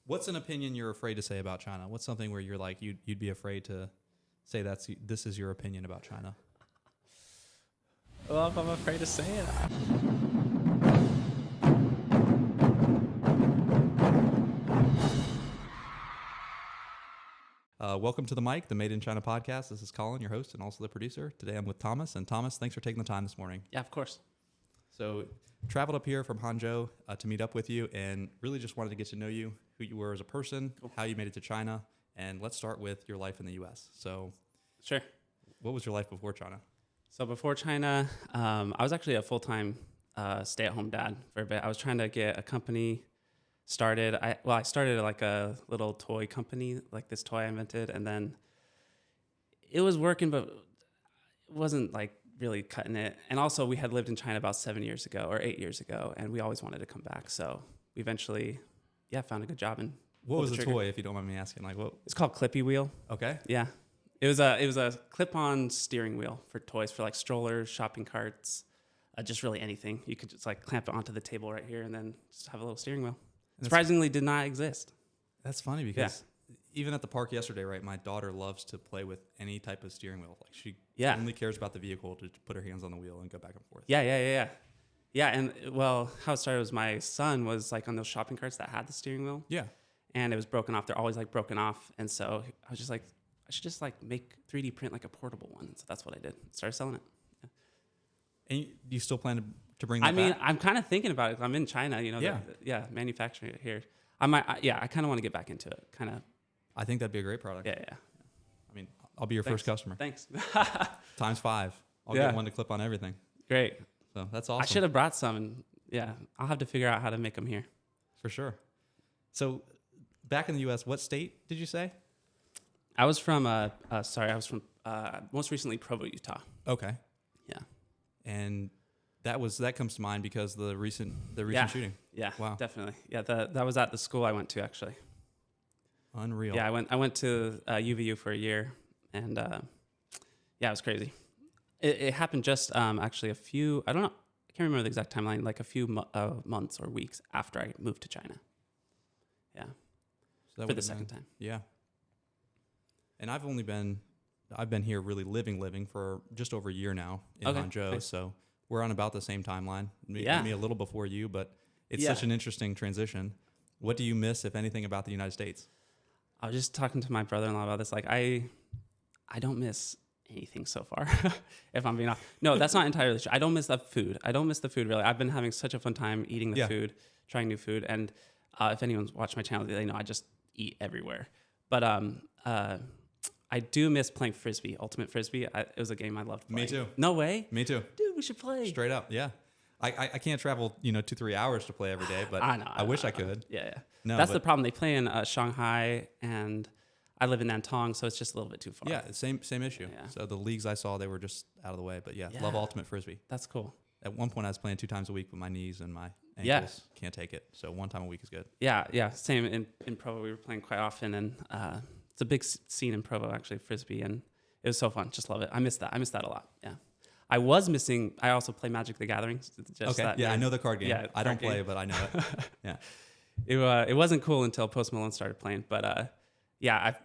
What's an opinion you're afraid to say about China? What's something where you're like you'd be afraid to say this is your opinion about China? Well, if I'm afraid to say it, Welcome to the mic, the Made in China podcast. This is Colin, your host and also the producer. Today I'm with Thomas. And Thomas, thanks for taking the time this morning. yeah, of course. So, traveled up here from Hangzhou to meet up with you and really just wanted to get to know you, who you were as a person, how you made it to China, and let's start with your life in the U.S. So, Sure. what was your life before China? So before China, I was actually a full-time stay-at-home dad for a bit. I was trying to get a company started. I started like a little toy company, like this toy I invented, and then it was working, but it wasn't like really cutting it. And also, we had lived in China about 8 years ago, and we always wanted to come back. So we eventually, found a good job. And What was the toy, if you don't mind me asking? Like what? It's called Clippy Wheel. Okay. Yeah. It was a clip-on steering wheel for toys, for like strollers, shopping carts, just really anything. You could just like clamp it onto the table right here and then just have a little steering wheel. Surprisingly, did not exist. That's funny because even at the park yesterday, right, my daughter loves to play with any type of steering wheel. Like she only cares about the vehicle to put her hands on the wheel and go back and forth. Yeah. And well, how it started was my son was like on those shopping carts that had the steering wheel. Yeah. And it was broken off. They're always like broken off. And so I was just like, I should just like make 3D print like a portable one. And so that's what I did. Started selling it. Yeah. And you still plan to bring that back? I'm kind of thinking about it. I'm in China, manufacturing it here. I kind of want to get back into it. Kind of. I think that'd be a great product. Yeah. I mean, I'll be your first customer. Thanks. Times 5. I'll get one to clip on everything. Great. So that's awesome. I should have brought some. And I'll have to figure out how to make them here. For sure. So back in the U.S., what state did you say? I was from most recently Provo, Utah. Okay. Yeah. And that comes to mind because the recent shooting. Yeah. Wow. Definitely. Yeah. That was at the school I went to actually. Unreal. Yeah. I went to UVU for a year, and it was crazy. It happened just actually I don't know. I can't remember the exact timeline. Like a few months or weeks after I moved to China. Yeah. So for the second time. Yeah. And I've been here really living for just over a year now in Hangzhou. Thanks. So we're on about the same timeline. Maybe a little before you, but it's such an interesting transition. What do you miss, if anything, about the United States? I was just talking to my brother-in-law about this. Like, I don't miss anything so far, if I'm being honest. No, that's not entirely true. I don't miss the food. Really. I've been having such a fun time eating the food, trying new food. And if anyone's watched my channel, they know I just eat everywhere. But I do miss playing Frisbee, Ultimate Frisbee. It was a game I loved playing. Me too. No way? Me too. Dude, we should play. Straight up, yeah. I can't travel 2-3 hours to play every day, but I wish I could. Yeah. No, that's the problem. They play in Shanghai, and I live in Nantong, so it's just a little bit too far. Yeah, same issue. Yeah. So the leagues I saw, they were just out of the way. But love Ultimate Frisbee. That's cool. At one point, I was playing 2 times a week, but my knees and my ankles can't take it. So 1 time a week is good. Yeah. Same in Provo. We were playing quite often, and it's a big scene in Provo, actually, Frisbee, and it was so fun. Just love it. I miss that a lot. Yeah. I also play Magic the Gathering. I know the card game. Yeah, I don't play, but I know it. Yeah. It wasn't cool until Post Malone started playing, but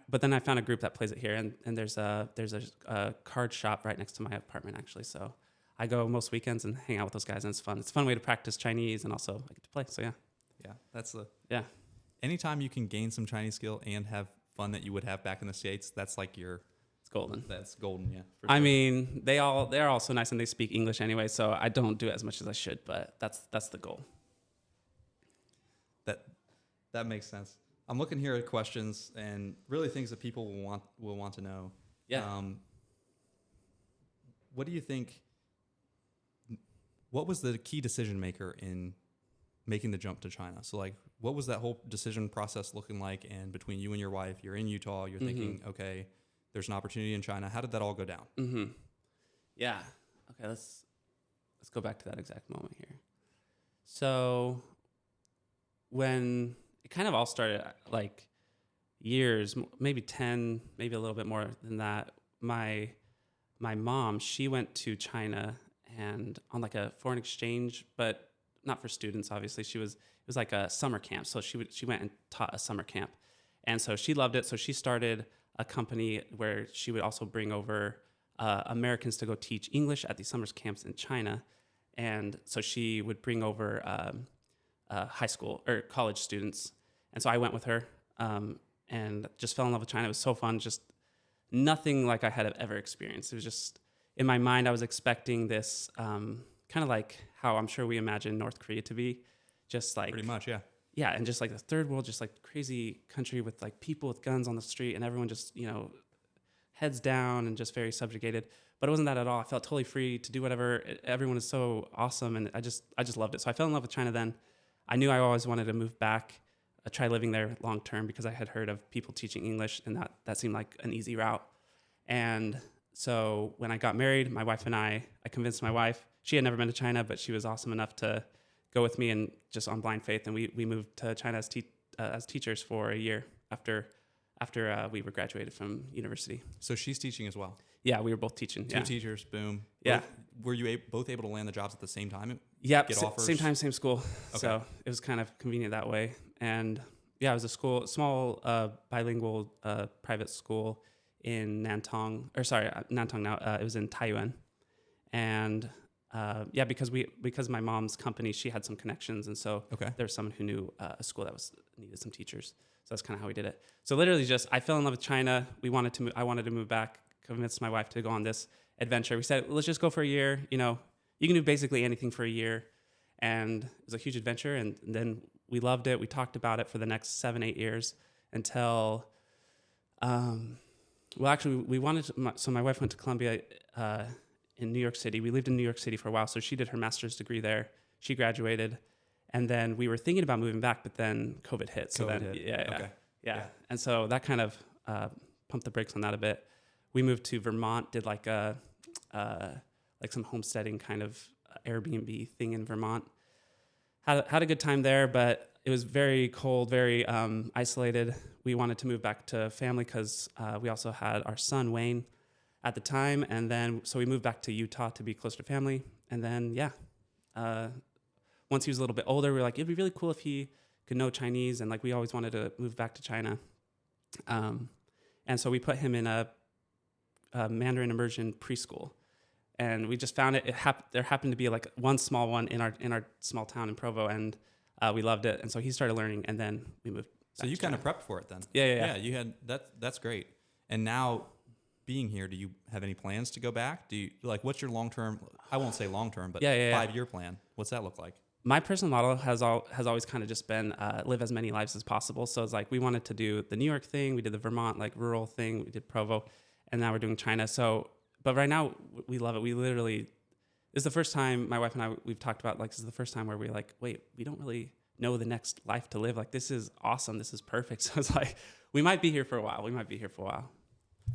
but then I found a group that plays it here, and there's a card shop right next to my apartment, actually. So I go most weekends and hang out with those guys, and it's fun. It's a fun way to practice Chinese, and also I get to play. So Yeah. Anytime you can gain some Chinese skill and have fun that you would have back in the States, that's like it's golden. That's golden, yeah. Sure. I mean, they're all so nice, and they speak English anyway, so I don't do it as much as I should, but that's the goal. That makes sense. I'm looking here at questions and really things that people will want to know. Yeah. What do you think? What was the key decision maker in making the jump to China? So, like, what was that whole decision process looking like? And between you and your wife, you're in Utah. You're thinking, okay, there's an opportunity in China. How did that all go down? Mm-hmm. Yeah. Okay. Let's go back to that exact moment here. So, when it kind of all started, like years, maybe 10, maybe a little bit more than that. My mom, she went to China and on like a foreign exchange, but not for students, obviously. It was like a summer camp. So she went and taught a summer camp. And so she loved it. So she started a company where she would also bring over Americans to go teach English at these summer camps in China. And so she would bring over high school or college students. And so I went with her and just fell in love with China. It was so fun. Just nothing like I had ever experienced. It was just, in my mind, I was expecting this kind of like how I'm sure we imagine North Korea to be. Just like... Pretty much, yeah. Yeah, and just like the third world, just like crazy country with like people with guns on the street and everyone just, heads down and just very subjugated. But it wasn't that at all. I felt totally free to do whatever. Everyone is so awesome, and I just loved it. So I fell in love with China then. I knew I always wanted to move back, try living there long term, because I had heard of people teaching English, and that seemed like an easy route. And so when I got married, my wife and I convinced my wife. She had never been to China, but she was awesome enough to go with me, and just on blind faith, and we moved to China as teachers for a year after we were graduated from university. So she's teaching as well. Yeah, we were both teaching. Two teachers, boom. Yeah. Were you both able to land the jobs at the same time? Yeah, get offers? Same time, same school. Okay. So it was kind of convenient that way. And yeah, it was a small bilingual private school in Nantong now. It was in Taiyuan. And because my mom's company, she had some connections, and so there was someone who knew a school that needed some teachers. So that's kind of how we did it. So literally, just I fell in love with China. I wanted to move back. Convinced my wife to go on this adventure. We said, let's just go for a year. You can do basically anything for a year, and it was a huge adventure. And then we loved it. We talked about it for the next 7-8 years until, we wanted to. So my wife went to Columbia. In New York City. We lived in New York City for a while, so she did her master's degree there. She graduated, and then we were thinking about moving back, but then COVID hit. Yeah. And so that kind of pumped the brakes on that a bit. We moved to Vermont, did like some homesteading kind of Airbnb thing in Vermont. Had a good time there, but it was very cold, very isolated. We wanted to move back to family because we also had our son Wayne at the time, and then so we moved back to Utah to be closer to family. And then once he was a little bit older, we were like, it'd be really cool if he could know Chinese, and like we always wanted to move back to China. And so we put him in a Mandarin immersion preschool, and we just found it. There happened to be like one small one in our small town in Provo, and we loved it. And so he started learning, and then we moved. So you kind of prepped for it then. Yeah. You had that's great. And now, being here, do you have any plans to go back? Do you what's your long-term, I won't say long-term, but 5-year plan? What's that look like? My personal model has always kind of just been live as many lives as possible. So it's like we wanted to do the New York thing, we did the Vermont rural thing, we did Provo, and now we're doing China. So, but right now we love it. We literally, this is the first time my wife and I, we've talked about this is the first time where we're like, wait, we don't really know the next life to live. This is awesome. This is perfect. So it's like, we might be here for a while.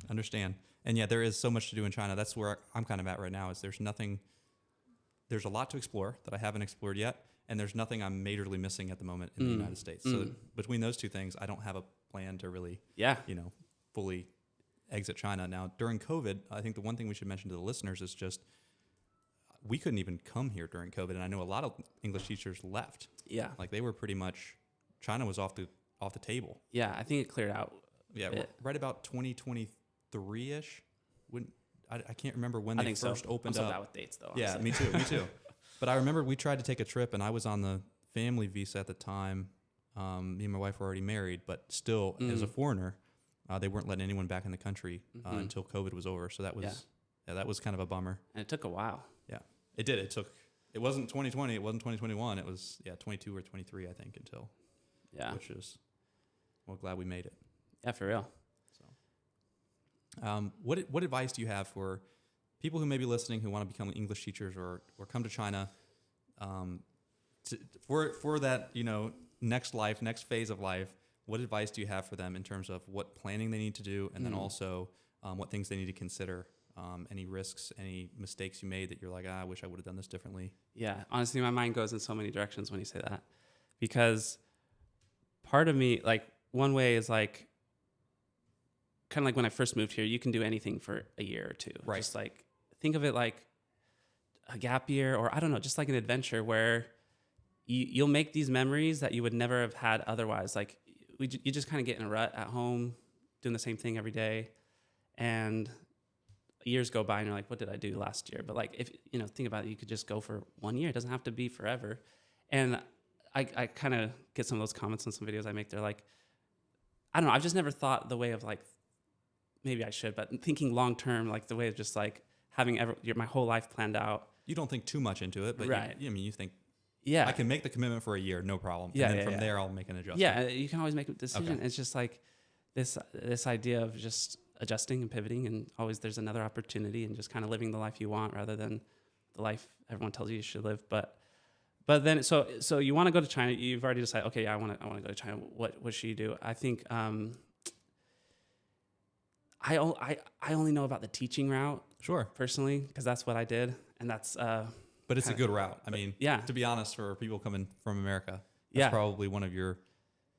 Understand. And yeah, there is so much to do in China. That's where I'm kind of at right now, is there's a lot to explore that I haven't explored yet. And there's nothing I'm majorly missing at the moment in the United States. So between those two things, I don't have a plan to really, fully exit China. Now, during COVID, I think the one thing we should mention to the listeners is just, we couldn't even come here during COVID. And I know a lot of English teachers left. Yeah. They were pretty much, China was off the table. Yeah, I think it cleared out. Yeah, right about 2023-ish. When I can't remember when they first opened up. I'm so bad with dates, though. Yeah, me too. But I remember we tried to take a trip, and I was on the family visa at the time. Me and my wife were already married, but still, as a foreigner, they weren't letting anyone back in the country until COVID was over. So that was kind of a bummer. And it took a while. Yeah, it did. It wasn't 2020. It wasn't 2021. It was 22 or 23, I think, until. Yeah. Which is, well, glad we made it. Yeah, for real. So, what advice do you have for people who may be listening who want to become English teachers or come to China, for that next phase of life? What advice do you have for them in terms of what planning they need to do, and then also what things they need to consider? Any risks, any mistakes you made that you're like, I wish I would have done this differently? Yeah, honestly, my mind goes in so many directions when you say that, because part of me, one way is kind of like when I first moved here, you can do anything for a year or two. Right. Just think of it like a gap year, or I don't know, just like an adventure where you'll make these memories that you would never have had otherwise. Like you just kind of get in a rut at home, doing the same thing every day, and years go by and you're like, what did I do last year? But like, if think about it, you could just go for 1 year. It doesn't have to be forever. And I kind of get some of those comments on some videos I make. They're like, I don't know. I've just never thought the way of like, maybe I should, but thinking long term, like the way of just like having my whole life planned out. You don't think too much into it, but right. you think, yeah, I can make the commitment for a year, no problem. Yeah, and then from there, I'll make an adjustment. Yeah, you can always make a decision. Okay. It's just like this idea of just adjusting and pivoting, and always there's another opportunity, and just kind of living the life you want rather than the life everyone tells you should live. But then, so you want to go to China. You've already decided, okay, yeah, I want to go to China. What should you do? I think I only know about the teaching route. Sure. Personally, because that's what I did, and that's. But it's a good route. I mean, yeah. To be honest, for people coming from America, that's probably one of your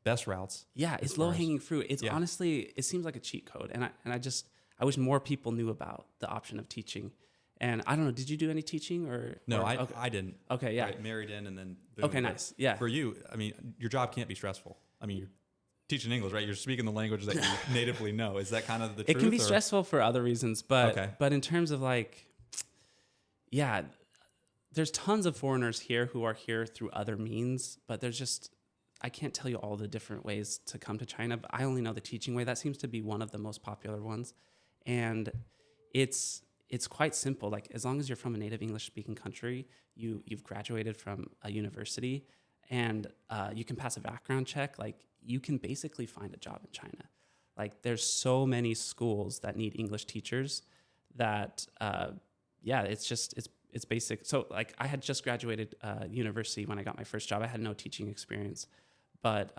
best routes. Yeah, it's low hanging fruit. It's honestly, it seems like a cheat code, and I wish more people knew about the option of teaching. And I don't know, did you do any teaching or? No, okay. I didn't. Okay, yeah. Right, married in and then. Boom. Okay, nice. Yeah. For you, I mean, your job can't be stressful. I mean, you're teaching English, right? You're speaking the language that you natively know. Is that kind of the truth? It can be stressful for other reasons, but in terms of like, yeah, there's tons of foreigners here who are here through other means, but there's just, I can't tell you all the different ways to come to China, but I only know the teaching way. That seems to be one of the most popular ones. And it's quite simple. Like as long as you're from a native English speaking country, you've graduated from a university and you can pass a background check, like you can basically find a job in China. Like there's so many schools that need English teachers that, it's basic. So like I had just graduated university when I got my first job. I had no teaching experience, but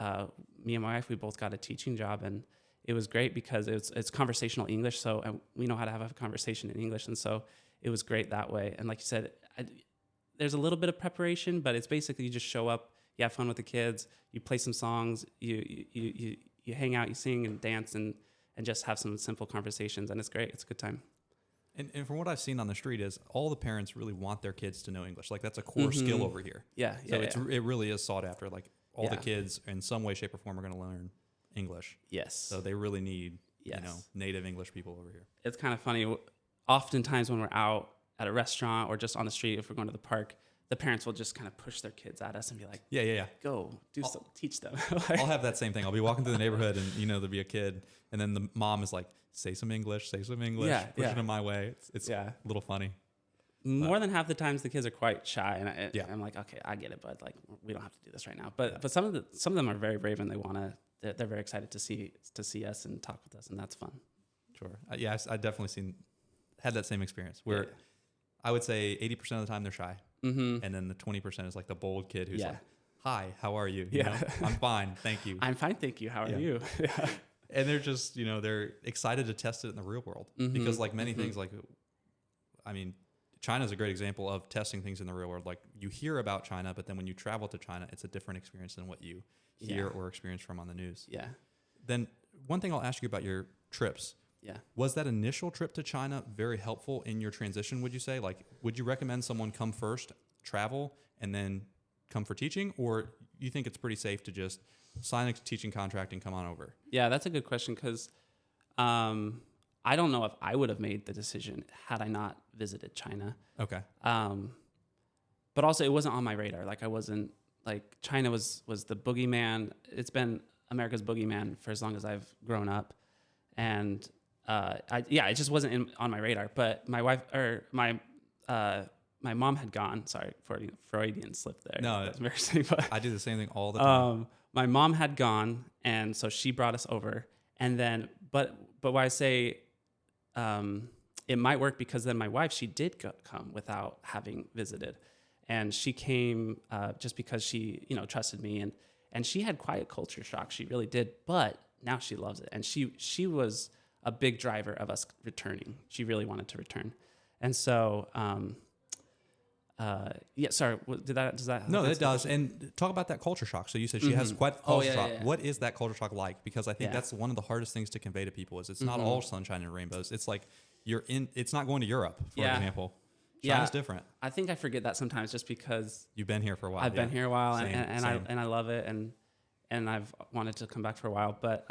me and my wife, we both got a teaching job, and it was great because it's conversational English. So we know how to have a conversation in English. And so it was great that way. And like you said, there's a little bit of preparation, but it's basically you just show up, you have fun with the kids, you play some songs, you hang out, you sing and dance and just have some simple conversations. And it's great. It's a good time. And from what I've seen on the street is all the parents really want their kids to know English. Like that's a core skill over here. Yeah. So it really is sought after. Like all the kids in some way, shape or form are going to learn English. Yes. So they really need, native English people over here. It's kind of funny. Oftentimes when we're out at a restaurant or just on the street, if we're going to the park, the parents will just kind of push their kids at us and be like, go do something, teach them. I'll have that same thing. I'll be walking through the neighborhood and, there'll be a kid and then the mom is like, say some English, pushing them my way. It's a little funny. More than half the times the kids are quite shy, and I'm like, okay, I get it, but like we don't have to do this right now. But some of them are very brave and they want to. They're very excited to see us and talk with us, and that's fun. Sure. I definitely had that same experience where I would say 80% of the time they're shy, and then the 20% is like the bold kid who's like, "Hi, how are you? I'm fine, thank you. I'm fine, thank you. How are you?" And they're just they're excited to test it in the real world because like many things, like I mean, China's a great example of testing things in the real world. Like you hear about China, but then when you travel to China, it's a different experience than what you hear or experience from on the news. Yeah. Then one thing I'll ask you about your trips. Yeah. Was that initial trip to China very helpful in your transition, would you say? Like, would you recommend someone come first, travel, and then come for teaching? Or you think it's pretty safe to just sign a teaching contract and come on over? Yeah, that's a good question because I don't know if I would have made the decision had I not visited China. Okay. But also it wasn't on my radar. Like I wasn't like China was the boogeyman. It's been America's boogeyman for as long as I've grown up. And it just wasn't on my radar. But my wife or my mom had gone. Sorry, Freudian slip there. No, that's embarrassing. But I do the same thing all the time. My mom had gone, and so she brought us over. And then, but why I say it might work because then my wife, she did come without having visited, and she came just because she trusted me, and she had quite a culture shock. She really did, but now she loves it, and she was a big driver of us returning. She really wanted to return, and so. Sorry. Does that? No, it does. And talk about that culture shock. So you said she has quite culture shock. Yeah. What is that culture shock like? Because I think that's one of the hardest things to convey to people is it's not all sunshine and rainbows. It's like it's not going to Europe, for example. China's different. I think I forget that sometimes just because you've been here for a while. I've been here a while, same. I love it, and I've wanted to come back for a while. But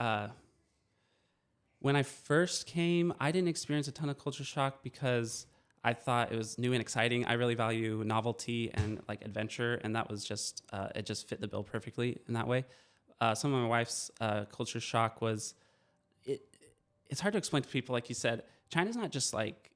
when I first came, I didn't experience a ton of culture shock because I thought it was new and exciting. I really value novelty and like adventure, and that was just it just fit the bill perfectly in that way. Some of my wife's culture shock was it's hard to explain to people. Like you said, China's not just like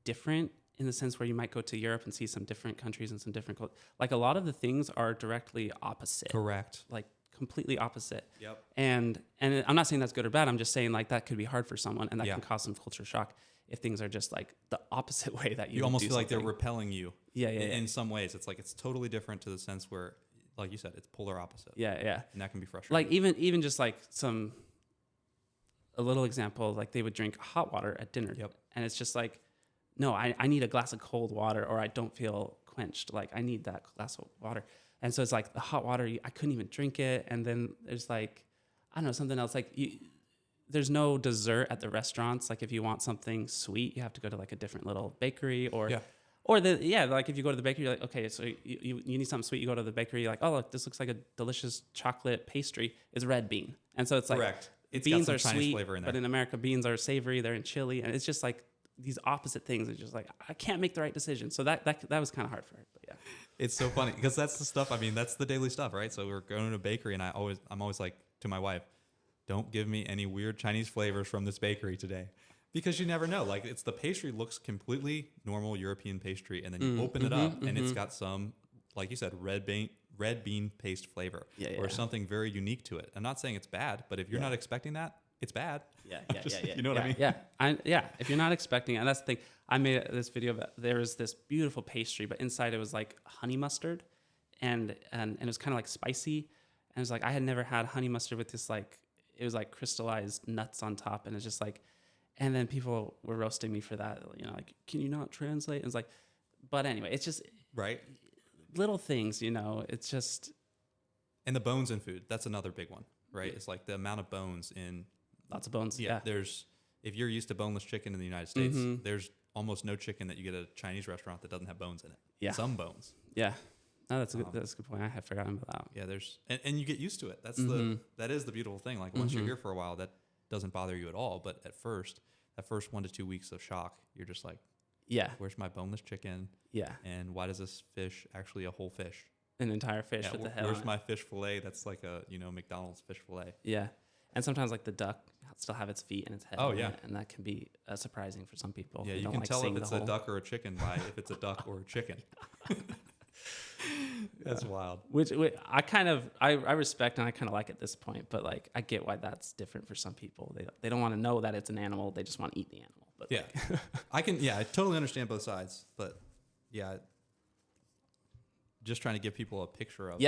different in the sense where you might go to Europe and see some different countries and some different like a lot of the things are directly opposite. Correct. Like completely opposite. Yep. And I'm not saying that's good or bad. I'm just saying like that could be hard for someone, and that can cause some culture shock if things are just like the opposite way that you almost do feel like something. they're repelling you. Yeah. In some ways, it's like it's totally different to the sense where, like you said, it's polar opposite. Yeah. And that can be frustrating. Like even just like a little example, like they would drink hot water at dinner. Yep. And it's just like, no, I need a glass of cold water or I don't feel quenched. Like I need that glass of water. And so it's like the hot water, I couldn't even drink it. And then there's like, I don't know, something else. Like there's no dessert at the restaurants. Like if you want something sweet, you have to go to like a different little bakery or like if you go to the bakery, you're like, okay, so you need something sweet. You go to the bakery, you're like, oh, look, this looks like a delicious chocolate pastry. It's red bean. And so it's like, correct. It's beans got some are Chinese sweet, flavor in there. but in America, beans are savory. They're in chili. And it's just like, these opposite things. It's just like I can't make the right decision. So that was kind of hard for her. But yeah, it's so funny because that's the stuff. I mean, that's the daily stuff, right? So we're going to a bakery, and I'm always like to my wife, "Don't give me any weird Chinese flavors from this bakery today," because you never know. Like the pastry looks completely normal European pastry, and then you open it up, and it's got some, like you said, red bean paste flavor, or something very unique to it. I'm not saying it's bad, but if you're not expecting that, it's bad. Yeah. You know what I mean? Yeah. If you're not expecting it, and that's the thing. I made this video about there was this beautiful pastry, but inside it was like honey mustard, and it was kind of like spicy, and it was like I had never had honey mustard with this like it was like crystallized nuts on top, and it's just like, and then people were roasting me for that. You know, like can you not translate? And it's like, but anyway, it's just right. Little things, you know. It's just and the bones in food. That's another big one, right? It's like the amount of bones in. Lots of bones. Yeah. If you're used to boneless chicken in the United States, there's almost no chicken that you get at a Chinese restaurant that doesn't have bones in it. Yeah. Some bones. Yeah. No, that's a good point. I had forgotten about that. Yeah, and you get used to it. That's that is the beautiful thing. Like once you're here for a while, that doesn't bother you at all. But at first, that first 1 to 2 weeks of shock, you're just like, yeah, where's my boneless chicken? Yeah. And why does this fish actually a whole fish? An entire fish with the head. Where's my fish fillet? That's like a McDonald's fish fillet. Yeah. And sometimes like the duck still have its feet and its head. Oh yeah, and that can be surprising for some people. Yeah, you can tell if it's a duck or a chicken by if it's a duck or a chicken. That's wild. Which I kind of I respect and I kind of like at this point, but like I get why that's different for some people. They don't want to know that it's an animal. They just want to eat the animal. But yeah, I totally understand both sides. But yeah. Just trying to give people a picture of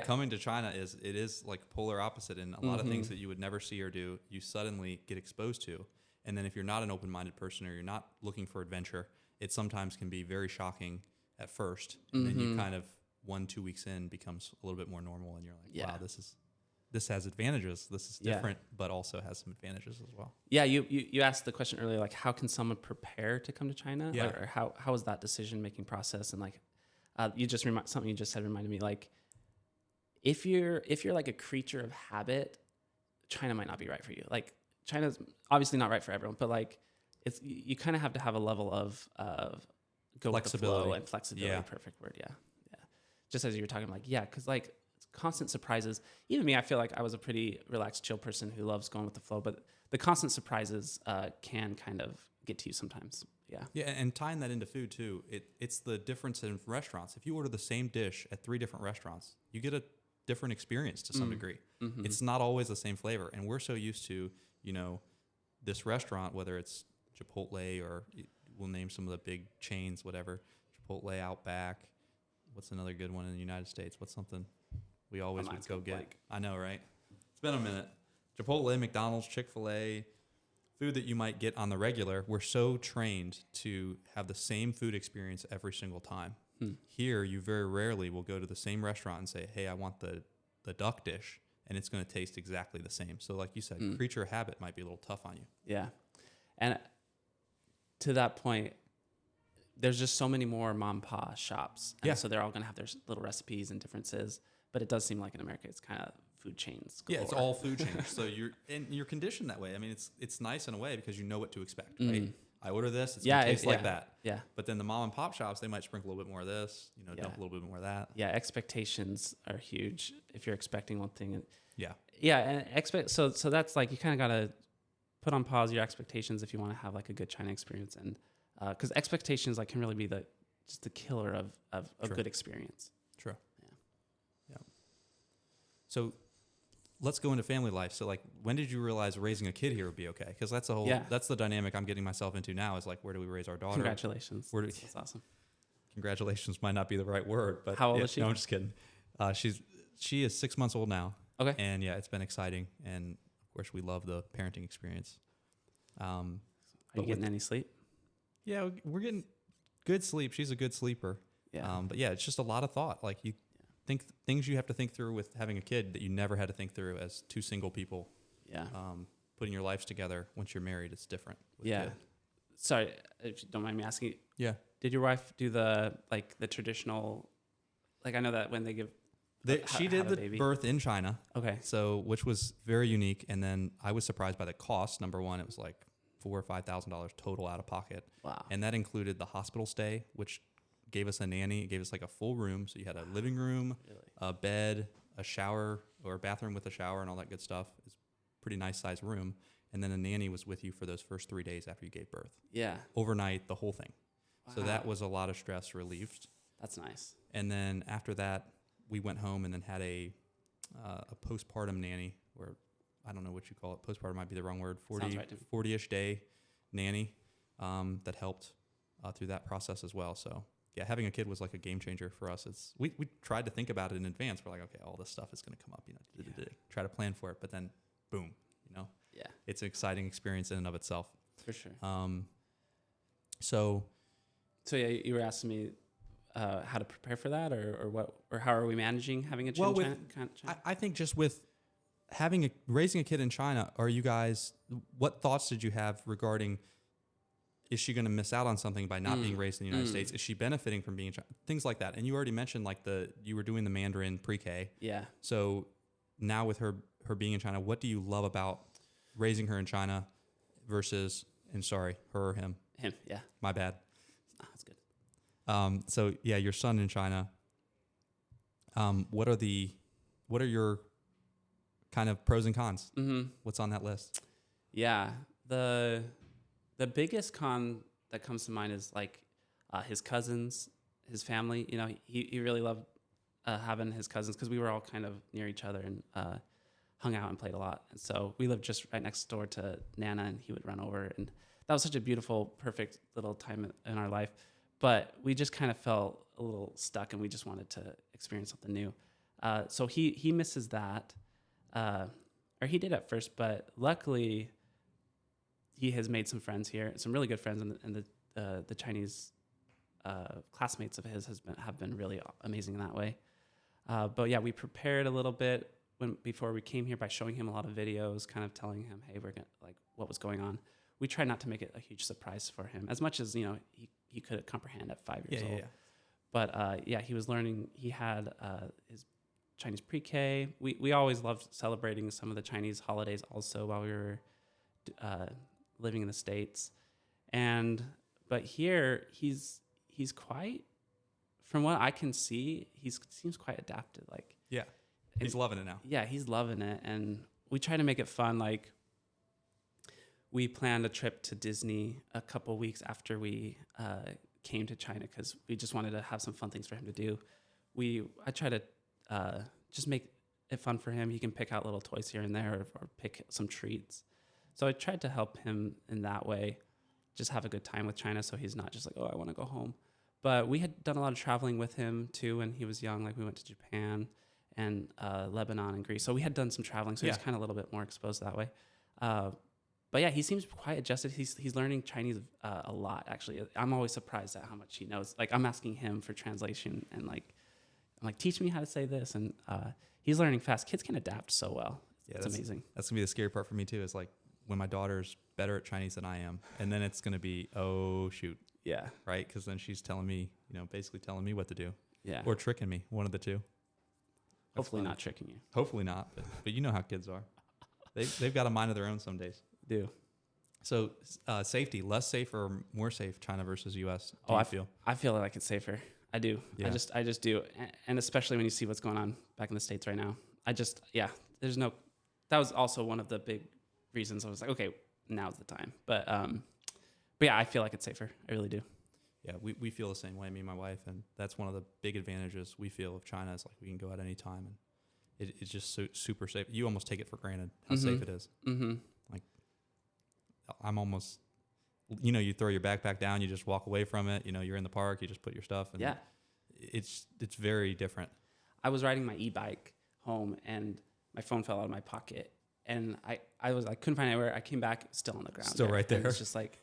coming to China is like polar opposite in a lot of things that you would never see or do, you suddenly get exposed to. And then if you're not an open-minded person or you're not looking for adventure, it sometimes can be very shocking at first. And then you kind of 1-2 weeks in becomes a little bit more normal and you're like, wow, this has advantages. This is different, but also has some advantages as well. Yeah, you asked the question earlier, like how can someone prepare to come to China? Yeah. Or how is that decision-making process? And like something you just said reminded me, like if you're like a creature of habit, China might not be right for you. Like China's obviously not right for everyone, but like it's you kind of have to have a level of go with the flow and flexibility. Yeah. Perfect word. Yeah. Just as you were talking, like because like constant surprises. Even me, I feel like I was a pretty relaxed, chill person who loves going with the flow, but the constant surprises can kind of get to you sometimes. Yeah, and tying that into food too, it's the difference in restaurants. If you order the same dish at 3 different restaurants, you get a different experience to some degree. Mm-hmm. It's not always the same flavor, and we're so used to, this restaurant, whether it's Chipotle or we'll name some of the big chains, whatever, Chipotle, Outback. What's another good one in the United States? What's something we always would go get? Blank. I know, right? It's been a minute. Chipotle, McDonald's, Chick-fil-A. Food that you might get on the regular, we're so trained to have the same food experience every single time. Here, you very rarely will go to the same restaurant and say, hey, I want the duck dish, and it's going to taste exactly the same. So like you said, creature of habit might be a little tough on you. Yeah. And to that point, there's just so many more mom and pop shops. And so they're all going to have their little recipes and differences. But it does seem like in America, it's kind of food chains galore. Yeah, it's all food chains. So you're conditioned that way. I mean, it's nice in a way because you know what to expect, right? I order this, it's gonna taste like that. Yeah. But then the mom and pop shops, they might sprinkle a little bit more of this, dump a little bit more of that. Yeah, expectations are huge if you're expecting one thing. Yeah. Yeah, and so that's like you kind of gotta put on pause your expectations if you want to have like a good China experience, and because expectations like can really be the killer of a good experience. True. Yeah. So let's go into family life. So like, when did you realize raising a kid here would be okay? Because that's that's the dynamic I'm getting myself into now, is like, where do we raise our daughter? Congratulations. That's awesome. Congratulations might not be the right word, but how old is she? No, I'm just kidding. She is 6 months old now. Okay. And yeah, it's been exciting. And of course we love the parenting experience. Are you getting any sleep? Yeah, we're getting good sleep. She's a good sleeper. Yeah. But yeah, it's just a lot of thought. Like you think things you have to think through with having a kid that you never had to think through as two single people. Yeah. Putting your lives together once you're married, it's different. Yeah. Sorry, if you don't mind me asking. Yeah. Did your wife do the traditional, like I know that when they give, she did the birth in China. Okay. So, which was very unique. And then I was surprised by the cost. Number one, it was like $4,000 or $5,000 total out of pocket. Wow. And that included the hospital stay, which gave us a nanny. It gave us like a full room. So you had a living room, a bed, a shower or a bathroom with a shower and all that good stuff. It's a pretty nice sized room. And then a nanny was with you for those first 3 days after you gave birth. Yeah. Overnight, the whole thing. Wow. So that was a lot of stress relieved. That's nice. And then after that, we went home and then had a postpartum nanny, or I don't know what you call it. Postpartum might be the wrong word. 40-ish day nanny that helped through that process as well. So yeah, having a kid was like a game changer for us. We tried to think about it in advance. We're like, okay, all this stuff is going to come up, try to plan for it, but then boom, Yeah. It's an exciting experience in and of itself. For sure. So yeah, you were asking me how to prepare for that, or what, or how are we managing having a child? Well, I think just with raising a kid in China, what thoughts did you have regarding, is she going to miss out on something by not being raised in the United States? Is she benefiting from being in China? Things like that. And you already mentioned like you were doing the Mandarin pre-K. Yeah. So now with her being in China, what do you love about raising her in China versus, and sorry, her or him? Him, yeah. My bad. That's good. So yeah, your son in China. What are your kind of pros and cons? Mm-hmm. What's on that list? Yeah, the biggest con that comes to mind is like his cousins, his family. He really loved having his cousins because we were all kind of near each other and hung out and played a lot. And so we lived just right next door to Nana, and he would run over, and that was such a beautiful, perfect little time in our life. But we just kind of felt a little stuck, and we just wanted to experience something new. So he misses that, or he did at first, but luckily he has made some friends here, some really good friends, and the Chinese classmates of his have been really amazing in that way. But yeah, we prepared a little bit before we came here by showing him a lot of videos, kind of telling him, hey, we're gonna like what was going on. We tried not to make it a huge surprise for him, as much as he could comprehend at 5 years old. Yeah. But yeah, he was learning. He had his Chinese pre-K. We always loved celebrating some of the Chinese holidays also while we were living in the States. But here he's quite, from what I can see, he seems quite adapted. Like, yeah, he's loving it now. Yeah, he's loving it, and we try to make it fun. Like, we planned a trip to Disney a couple weeks after we came to China because we just wanted to have some fun things for him to do. I try to just make it fun for him. He can pick out little toys here and there, or pick some treats. So I tried to help him in that way, just have a good time with China, so he's not just like, oh, I want to go home. But we had done a lot of traveling with him too when he was young. Like, we went to Japan and Lebanon and Greece. So we had done some traveling, so he's kind of a little bit more exposed that way. But yeah, he seems quite adjusted. He's learning Chinese a lot, actually. I'm always surprised at how much he knows. Like, I'm asking him for translation, and I'm like, teach me how to say this. And he's learning fast. Kids can adapt so well. Yeah, it's amazing. That's gonna be the scary part for me too. Is like, when my daughter's better at Chinese than I am. And then it's going to be, oh, shoot. Yeah. Right? Because then she's telling me, basically telling me what to do. Yeah. Or tricking me, one of the two. Hopefully not tricking you. Hopefully not. But you know how kids are. They've got a mind of their own some days. They do. So safety, less safe or more safe, China versus U.S.? I feel like it's safer. I do. Yeah. I just do. And especially when you see what's going on back in the States right now. That was also one of the big reasons I was like, okay, now's the time. But yeah, I feel like it's safer. I really do. Yeah, we feel the same way, me and my wife. And that's one of the big advantages we feel of China is like we can go out any time. And it's just super safe. You almost take it for granted how safe it is. Mm-hmm. Like I'm almost... you throw your backpack down, you just walk away from it. You're in the park, you just put your stuff. And it's very different. I was riding my e-bike home and my phone fell out of my pocket. And I couldn't find it anywhere. I came back, still on the ground. Still right there. It's just like,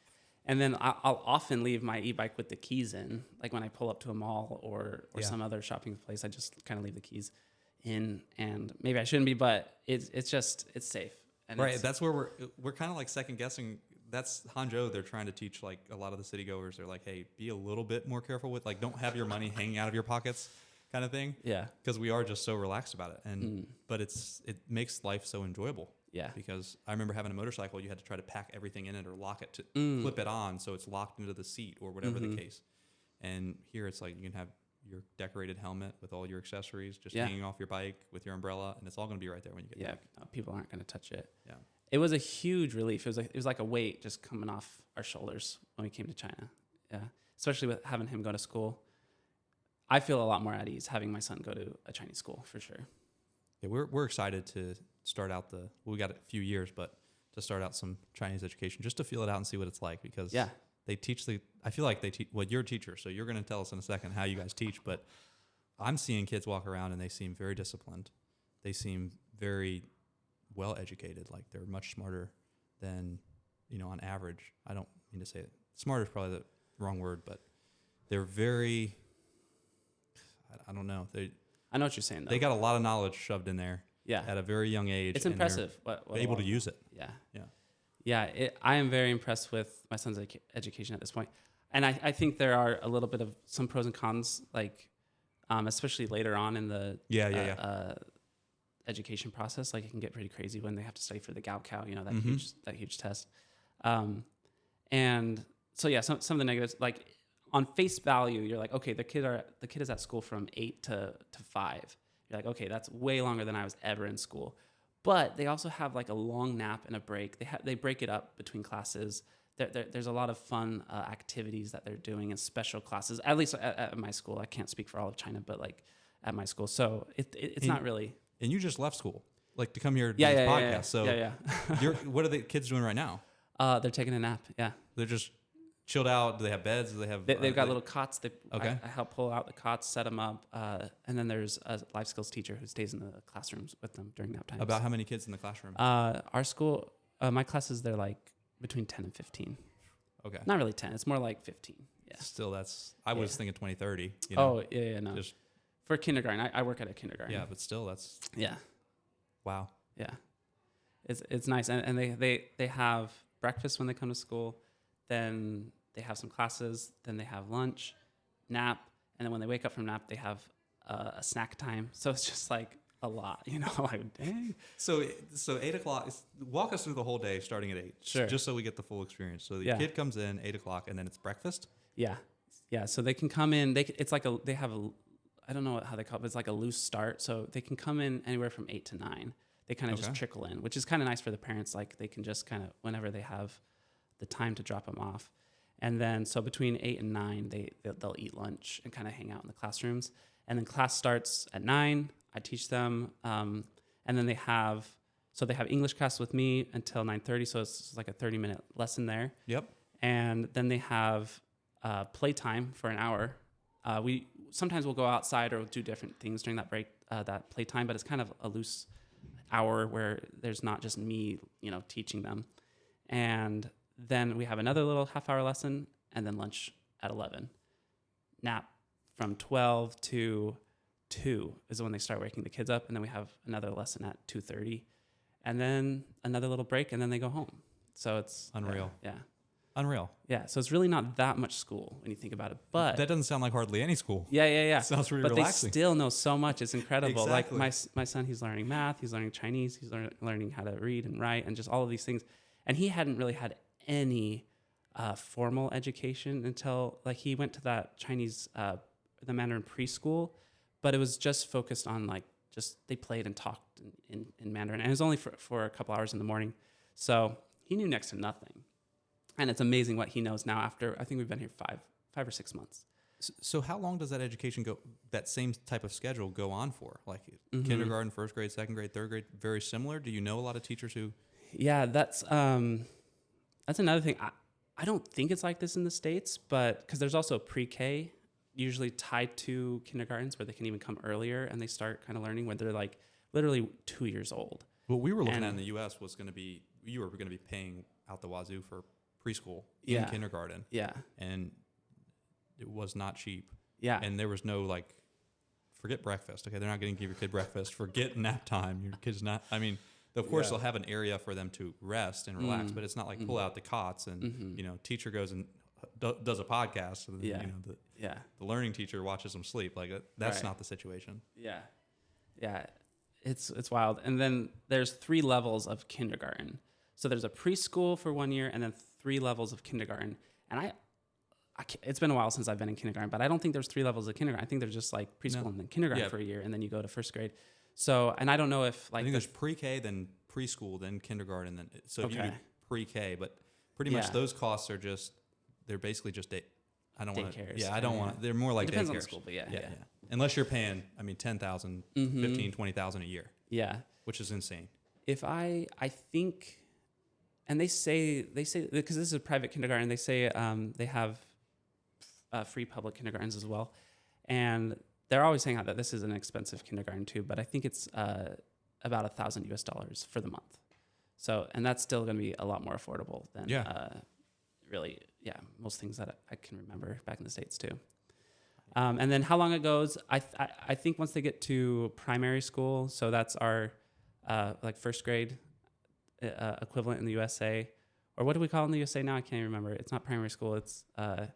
and then I'll often leave my e-bike with the keys in. Like when I pull up to a mall or some other shopping place, I just kind of leave the keys in. And maybe I shouldn't be, but it's safe. And right. That's where we're kind of like second guessing. That's Hangzhou. They're trying to teach like a lot of the city goers. They're like, hey, be a little bit more careful with like, don't have your money hanging out of your pockets kind of thing. Yeah. Because we are just so relaxed about it. And, but it makes life so enjoyable. Yeah. Because I remember having a motorcycle, you had to try to pack everything in it or lock it to clip it on. So it's locked into the seat or whatever the case. And here it's like, you can have your decorated helmet with all your accessories just hanging off your bike with your umbrella. And it's all going to be right there when you get back. No, people aren't going to touch it. Yeah. It was a huge relief. It was like a weight just coming off our shoulders when we came to China. Yeah, especially with having him go to school. I feel a lot more at ease having my son go to a Chinese school for sure. Yeah, we're excited to start out we got a few years, but to start out some Chinese education just to feel it out and see what it's like because they teach I feel like they teach. Well, you're a teacher, so you're going to tell us in a second how you guys teach. But I'm seeing kids walk around and they seem very disciplined. They seem very well educated, like they're much smarter than on average. I don't mean to say it. Smarter is probably the wrong word, but they're very, I don't know. I know what you're saying though. They got a lot of knowledge shoved in there at a very young age. It's impressive. What able to use it. I am very impressed with my son's education at this point. And I think there are a little bit of some pros and cons, like especially later on in the education process. Like it can get pretty crazy when they have to study for the Gaokao, that huge test. And so some of the negatives, like on face value, you're like, okay, the kid is at school from 8 to 5. You're like, okay, that's way longer than I was ever in school. But they also have like a long nap and a break. They break it up between classes. There's a lot of fun activities that they're doing in special classes. At least at my school, I can't speak for all of China, but like at my school, so it's not really. And you just left school, like to come here to do this podcast. So what are the kids doing right now? They're taking a nap. Yeah, they're just chilled out. Do they have beds? Do they have? They've got little cots. I help pull out the cots, set them up, and then there's a life skills teacher who stays in the classrooms with them during nap time. About how many kids in the classroom? Our school, my classes, they're like between 10 and 15. Okay. Not really 10. It's more like 15. Yeah. Still, I was thinking 20, 30. Oh, yeah, no. Just for kindergarten. I work at a kindergarten. Yeah, but still, that's... Yeah. Wow. Yeah. It's nice. And they have breakfast when they come to school. Then they have some classes. Then they have lunch, nap. And then when they wake up from nap, they have a snack time. So it's just like a lot, like, dang. So 8 o'clock, walk us through the whole day starting at 8. Sure. Just so we get the full experience. So the kid comes in 8 o'clock and then it's breakfast? Yeah. Yeah. So they can come in, they have I don't know how they call it, but it's like a loose start. So they can come in anywhere from 8 to 9. They kind of just trickle in, which is kind of nice for the parents. Like they can just kind of, whenever they have the time to drop them off. And then, so between 8 and 9, they'll eat lunch and kind of hang out in the classrooms. And then class starts at 9. I teach them. And then they have English class with me until 9:30. So it's like a 30-minute lesson there. Yep. And then they have playtime for an hour. Sometimes we'll go outside or do different things during that break, that playtime, but it's kind of a loose hour where there's not just me, teaching them. And then we have another little half-hour lesson, and then lunch at 11. Nap from 12 to 2 is when they start waking the kids up, and then we have another lesson at 2:30, and then another little break, and then they go home. So it's unreal. Yeah. Unreal. Yeah. So it's really not that much school when you think about it. But that doesn't sound like hardly any school. Yeah. Sounds really but relaxing. They still know so much. It's incredible. Exactly. Like my son, he's learning math. He's learning Chinese. He's learning how to read and write and just all of these things. And he hadn't really had any formal education until like he went to that Chinese, the Mandarin preschool, but it was just focused on like just they played and talked in Mandarin, and it was only for a couple hours in the morning. So he knew next to nothing. And it's amazing what he knows now after, I think we've been here five or 6 months. So how long does that education go, that same type of schedule go on for? Like kindergarten, first grade, second grade, third grade, very similar? Do you know a lot of teachers who? Yeah, that's another thing. I don't think it's like this in the States, but because there's also pre-K usually tied to kindergartens where they can even come earlier and they start kind of learning when they're like literally 2 years old. What we were looking at in the U.S. was going to be, you were going to be paying out the wazoo for preschool in kindergarten. Yeah. And it was not cheap. Yeah. And there was no like, forget breakfast. Okay. They're not going to give your kid breakfast. Forget nap time. Your kid's not, I mean, of course they'll have an area for them to rest and relax, but it's not like pull out the cots and, you know, teacher goes and does a podcast. And then, you know, the learning teacher watches them sleep. Like that's not the situation. Yeah. Yeah. It's wild. And then there's 3 levels of kindergarten. So there's a preschool for 1 year and then 3 levels of kindergarten. And it's been a while since I've been in kindergarten, but I don't think there's 3 levels of kindergarten. I think there's just like preschool and then kindergarten for a year, and then you go to first grade. So, and I don't know if like... I think there's pre-K, then preschool, then kindergarten. Then so if you do pre-K, but pretty much those costs are just, they're basically just I don't want to... Yeah, I don't want to... They're more like depends daycares. On the school, but yeah. Unless you're paying, I mean, $10,000, $15,000, $20,000 a year. Yeah. Which is insane. If I think... And they say, because this is a private kindergarten, they say they have free public kindergartens as well. And they're always saying that this is an expensive kindergarten too, but I think it's about $1,000 US for the month. So, and that's still going to be a lot more affordable than really, most things that I can remember back in the States too. And then how long it goes, I think once they get to primary school, so that's our like first grade equivalent in the USA, or what do we call it in the USA now? I can't even remember. It's not primary school. It's I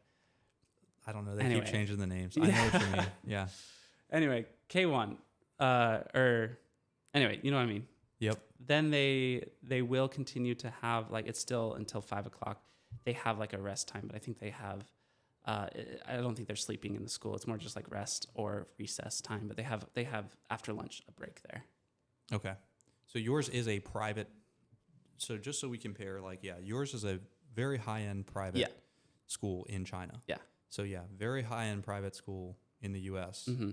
don't know. They keep changing the names. I know what you mean. Yeah. Anyway, K1, anyway, you know what I mean. Yep. Then they will continue to have like it's still until 5 o'clock. They have like a rest time, but I think they have. I don't think they're sleeping in the school. It's more just like rest or recess time. But they have after lunch a break there. Okay. So yours is a private. So just so we compare, like, yours is a very high-end private school in China. Yeah. So, very high-end private school in the U.S. Mm-hmm.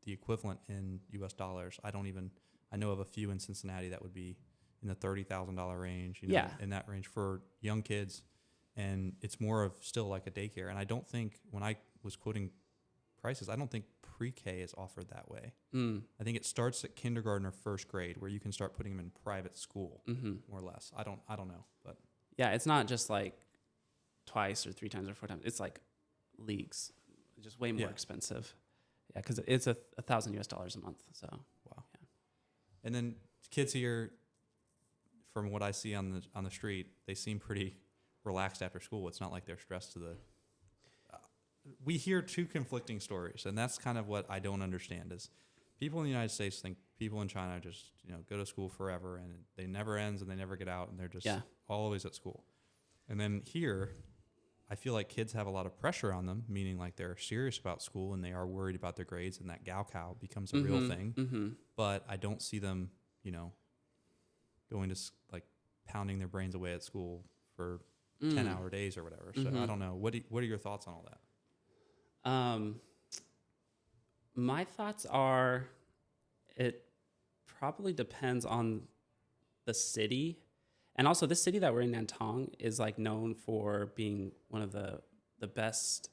The equivalent in U.S. dollars, I know of a few in Cincinnati that would be in the $30,000 range, in that range for young kids. And it's more of still like a daycare. And I don't think, when I was quoting prices, I don't think pre-K is offered that way. I think it starts at kindergarten or first grade where you can start putting them in private school, more or less. I don't know, but it's not just like twice or 3 times or 4 times. It's like leagues, just way more expensive. Yeah, because it's $1,000 US a month. So wow. Yeah. And then kids here, from what I see on the street, they seem pretty relaxed after school. It's not like they're stressed to the. We hear 2 conflicting stories, and that's kind of what I don't understand is people in the United States think people in China just, go to school forever and they never ends and they never get out and they're just always at school. And then here, I feel like kids have a lot of pressure on them, meaning like they're serious about school and they are worried about their grades, and that Gaokao becomes a real thing. Mm-hmm. But I don't see them, going to like pounding their brains away at school for 10-hour days or whatever. So I don't know. What are your thoughts on all that? My thoughts are, it probably depends on the city, and also this city that we're in, Nantong, is like known for being one of the best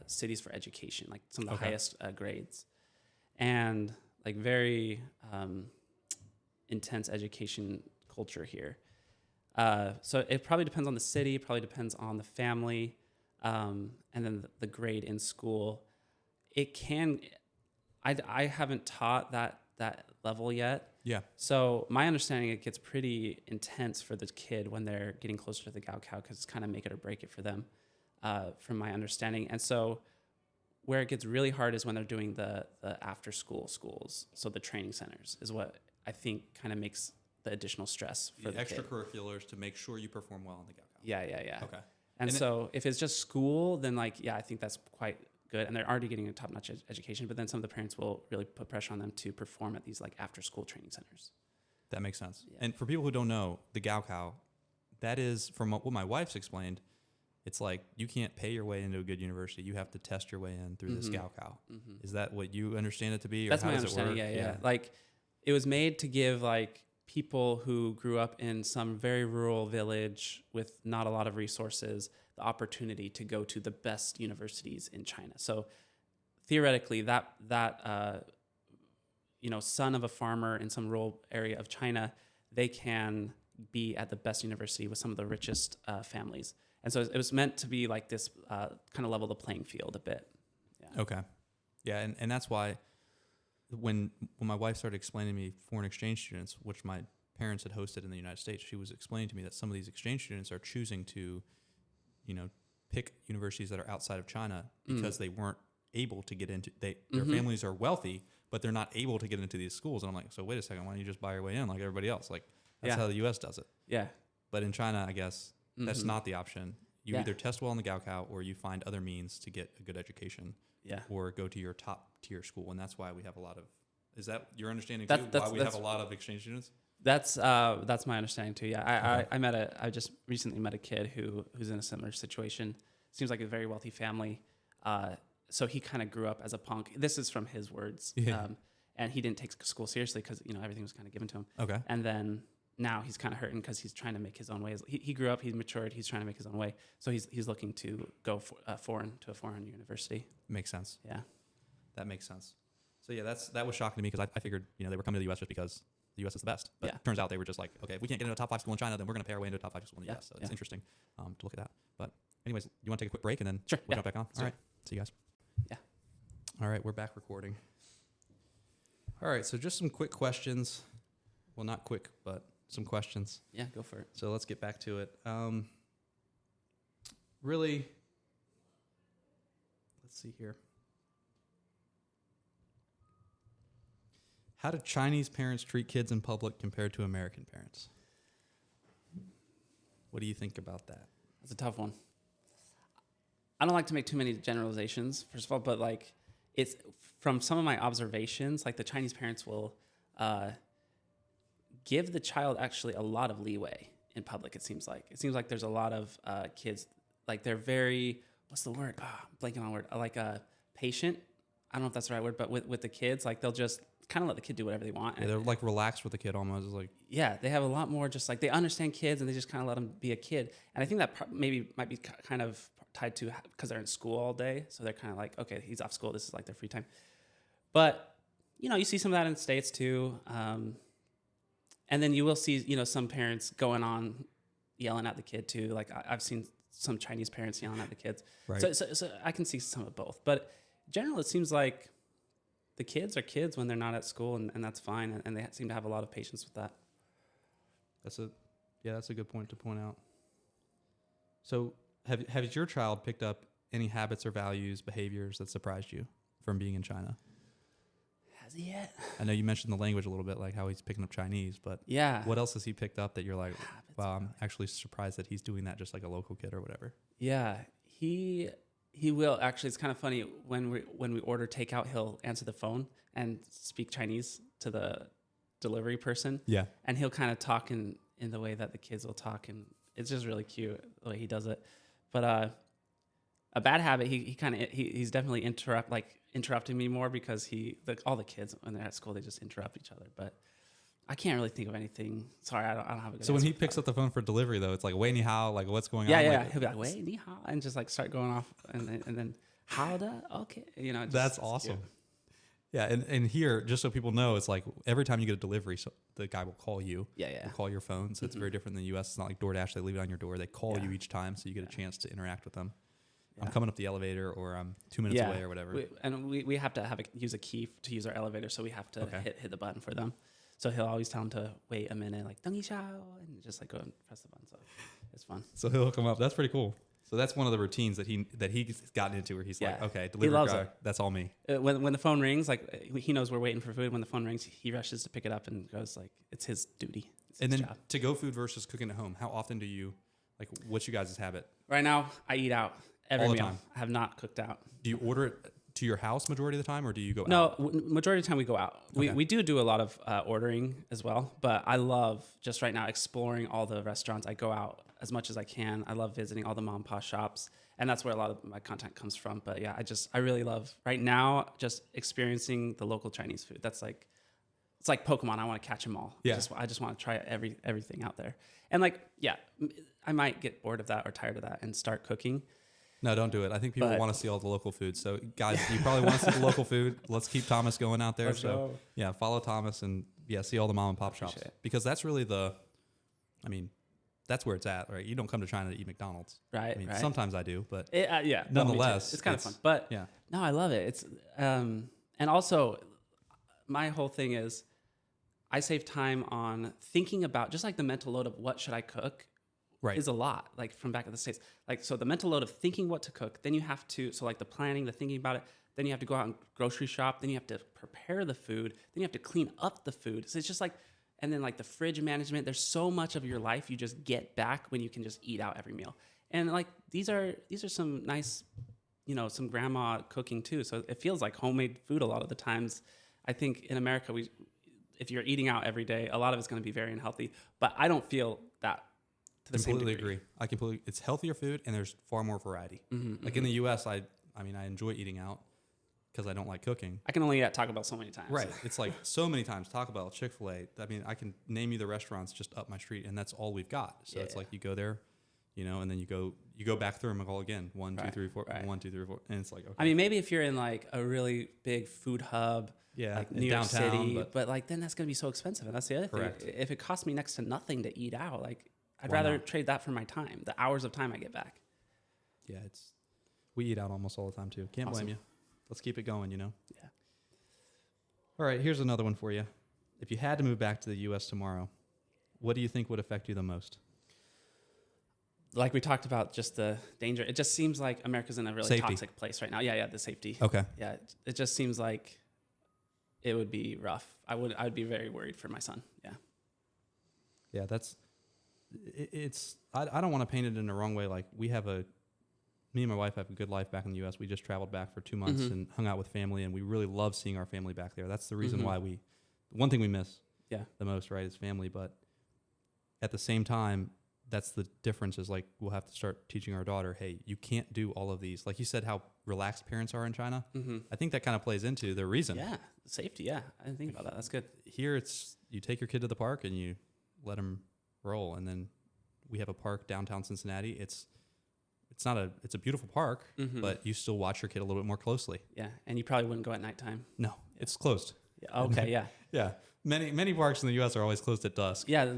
cities for education, like some of the highest grades, and like very intense education culture here. So it probably depends on the city, probably depends on the family. And then the grade in school, it can. I haven't taught that level yet, Yeah. So my understanding, it gets pretty intense for the kid when they're getting closer to the Gaokao because it's kind of make it or break it for them, from my understanding. And so where it gets really hard is when they're doing the after school schools. So the training centers is what I think kind of makes the additional stress for the extracurriculars kid. To make sure you perform well in the Gaokao. Yeah. Okay. And so if it's just school, then like, yeah, I think that's quite good. And they're already getting a top-notch education, but then some of the parents will really put pressure on them to perform at these like after-school training centers. That makes sense. Yeah. And for people who don't know, the Gaokao, that is, from what my wife's explained, it's like you can't pay your way into a good university. You have to test your way in through this Gaokao. Is that what you understand it to be? Or that's how my does understanding. It work? Yeah. Like it was made to give like people who grew up in some very rural village with not a lot of resources the opportunity to go to the best universities in China. So theoretically, that son of a farmer in some rural area of China, they can be at the best university with some of the richest families. And so it was meant to be like this kind of level the playing field a bit. Yeah. Okay. Yeah, and that's why when my wife started explaining to me foreign exchange students, which my parents had hosted in the United States, she was explaining to me that some of these exchange students are choosing to pick universities that are outside of China because they weren't able to get into, their families are wealthy, but they're not able to get into these schools. And I'm like, so wait a second, why don't you just buy your way in like everybody else? Like that's how the US does it. Yeah. But in China, I guess that's not the option. You either test well in the Gaokao or you find other means to get a good education or go to your top tier school. And that's why we have a lot of, is that your understanding too? Why we have a lot of exchange students? That's my understanding too. Yeah, I just recently met a kid who's in a similar situation. Seems like a very wealthy family. So he kind of grew up as a punk. This is from his words. Yeah. And he didn't take school seriously because everything was kind of given to him. Okay. And then now he's kind of hurting because he's trying to make his own way. He grew up, he's matured, he's trying to make his own way. So he's looking to go to a foreign university. Makes sense. Yeah, that makes sense. So yeah, that was shocking to me because I figured they were coming to the U.S. just because the U.S. is the best. But it turns out they were just like, okay, if we can't get into a top 5 school in China, then we're going to pay our way into a top 5 school in the U.S. So it's interesting to look at that. But anyways, you want to take a quick break and then we'll jump back on? All right. See you guys. Yeah. All right, we're back recording. All right, so just some quick questions. Well, not quick, but some questions. Yeah, go for it. So let's get back to it. Really, let's see here. How do Chinese parents treat kids in public compared to American parents? What do you think about that? That's a tough one. I don't like to make too many generalizations, first of all, but like it's from some of my observations, like the Chinese parents will give the child actually a lot of leeway in public. It seems like there's a lot of kids, like they're very, what's the word? Blanking on a word. Like patient. I don't know if that's the right word, but with the kids, like they'll just kind of let the kid do whatever they want. Yeah, they're like relaxed with the kid almost. Like they have a lot more just like they understand kids and they just kind of let them be a kid. And I think that maybe might be kind of tied to because they're in school all day. So they're kind of like, okay, he's off school. This is like their free time. But, you see some of that in the States too. And then you will see, some parents going on yelling at the kid too. Like I've seen some Chinese parents yelling at the kids. Right. So I can see some of both. But in general, it seems like the kids are kids when they're not at school, and that's fine. And they seem to have a lot of patience with that. That's a good point to point out. So has your child picked up any habits or values, behaviors that surprised you from being in China? Has he yet? I know you mentioned the language a little bit, like how he's picking up Chinese, but what else has he picked up that you're like, wow, I'm actually surprised that he's doing that just like a local kid or whatever? Yeah, he will actually. It's kind of funny when we order takeout, he'll answer the phone and speak Chinese to the delivery person. Yeah, and he'll kind of talk in the way that the kids will talk, and it's just really cute the way he does it. But a bad habit, he's definitely interrupting me more because all the kids when they're at school they just interrupt each other. But I can't really think of anything. Sorry, I don't have a good. So when he picks up the phone for delivery though, it's like wei ni hao, like what's going on? Yeah, he'll be like wei ni hao and just like start going off and then how da okay, that's awesome. Yeah, and here, just so people know, it's like every time you get a delivery, so the guy will call you. Will call your phone. So it's very different in the U.S. It's not like DoorDash; they leave it on your door. They call you each time, so you get a chance to interact with them. I'm coming up the elevator, or I'm 2 minutes away, or whatever. We have to use a key to use our elevator, so we have to hit the button for them. So he'll always tell him to wait a minute, like, 等一下, and just like go and press the button. So it's fun. So he'll come up. That's pretty cool. So that's one of the routines that he's gotten into where he's like, okay, delivery guy, that's all me. When the phone rings, like he knows we're waiting for food. When the phone rings, he rushes to pick it up and goes like, it's his duty. And then to-go food versus cooking at home. How often do you, like, what's you guys' habit? Right now, I eat out every meal. Time. I have not cooked out. Do you order it to your house majority of the time, or do you go out? No, majority of the time we go out. Okay. We do a lot of ordering as well, but I love just right now exploring all the restaurants. I go out as much as I can. I love visiting all the mom and pop shops, and that's where a lot of my content comes from. But yeah, I really love right now just experiencing the local Chinese food. That's like, it's like Pokemon. I want to catch them all. Yeah. I just want to try everything out there. And like, yeah, I might get bored of that or tired of that and start cooking. No, don't do it. I think people want to see all the local food. So guys, you probably want to see the local food. Let's keep Thomas going out there. So yeah, follow Thomas and see all the mom and pop shops, because that's really that's where it's at, right? You don't come to China to eat McDonald's. Right. I mean, sometimes I do, but nonetheless, it's kind of fun. But no, I love it. It's, and also my whole thing is I save time on thinking about just like the mental load of what should I cook. Right. Is a lot, like from back in the States. Like, so the mental load of thinking what to cook, then you have to, so like the planning, the thinking about it, then you have to go out and grocery shop, then you have to prepare the food, then you have to clean up the food. So it's just like, and then like the fridge management, there's so much of your life you just get back when you can just eat out every meal. And like, these are some nice, some grandma cooking too. So it feels like homemade food a lot of the times. I think in America, if you're eating out every day, a lot of it's going to be very unhealthy, but I don't feel that. Completely agree. It's healthier food and there's far more variety. In the US, I enjoy eating out because I don't like cooking. I can only eat at Taco Bell so many times. Right. It's like so many times. Taco Bell, Chick-fil-A. I mean, I can name you the restaurants just up my street, and that's all we've got. So it's like you go there, and then you go back through them all again. 1, 2, 3, 4, 1, 2, 3, 4, and it's like, okay. I mean, maybe if you're in like a really big food hub, like New York City, but like then that's gonna be so expensive, and that's the other thing. If it costs me next to nothing to eat out, like I'd rather trade that for my time, the hours of time I get back. Yeah, we eat out almost all the time too. Can't blame you. Let's keep it going, Yeah. All right, here's another one for you. If you had to move back to the U.S. tomorrow, what do you think would affect you the most? Like we talked about, just the danger. It just seems like America's in a really toxic place right now. Yeah, the safety. Okay. Yeah, it just seems like it would be rough. I'd be very worried for my son. Yeah. Yeah, I don't want to paint it in the wrong way. Like me and my wife have a good life back in the U.S. We just traveled back for 2 months and hung out with family, and we really love seeing our family back there. That's the reason why one thing we miss the most, right, is family. But at the same time, that's the difference is like we'll have to start teaching our daughter, hey, you can't do all of these. Like you said, how relaxed parents are in China. I think that kind of plays into the reason. Yeah, safety, yeah. I didn't think about that. That's good. Here it's you take your kid to the park and you let them roll, and then we have a park downtown Cincinnati. It's a beautiful park, but you still watch your kid a little bit more closely. Yeah, and you probably wouldn't go at nighttime. No, it's closed. Yeah, okay, yeah. Yeah. Many parks in the U.S. are always closed at dusk. Yeah.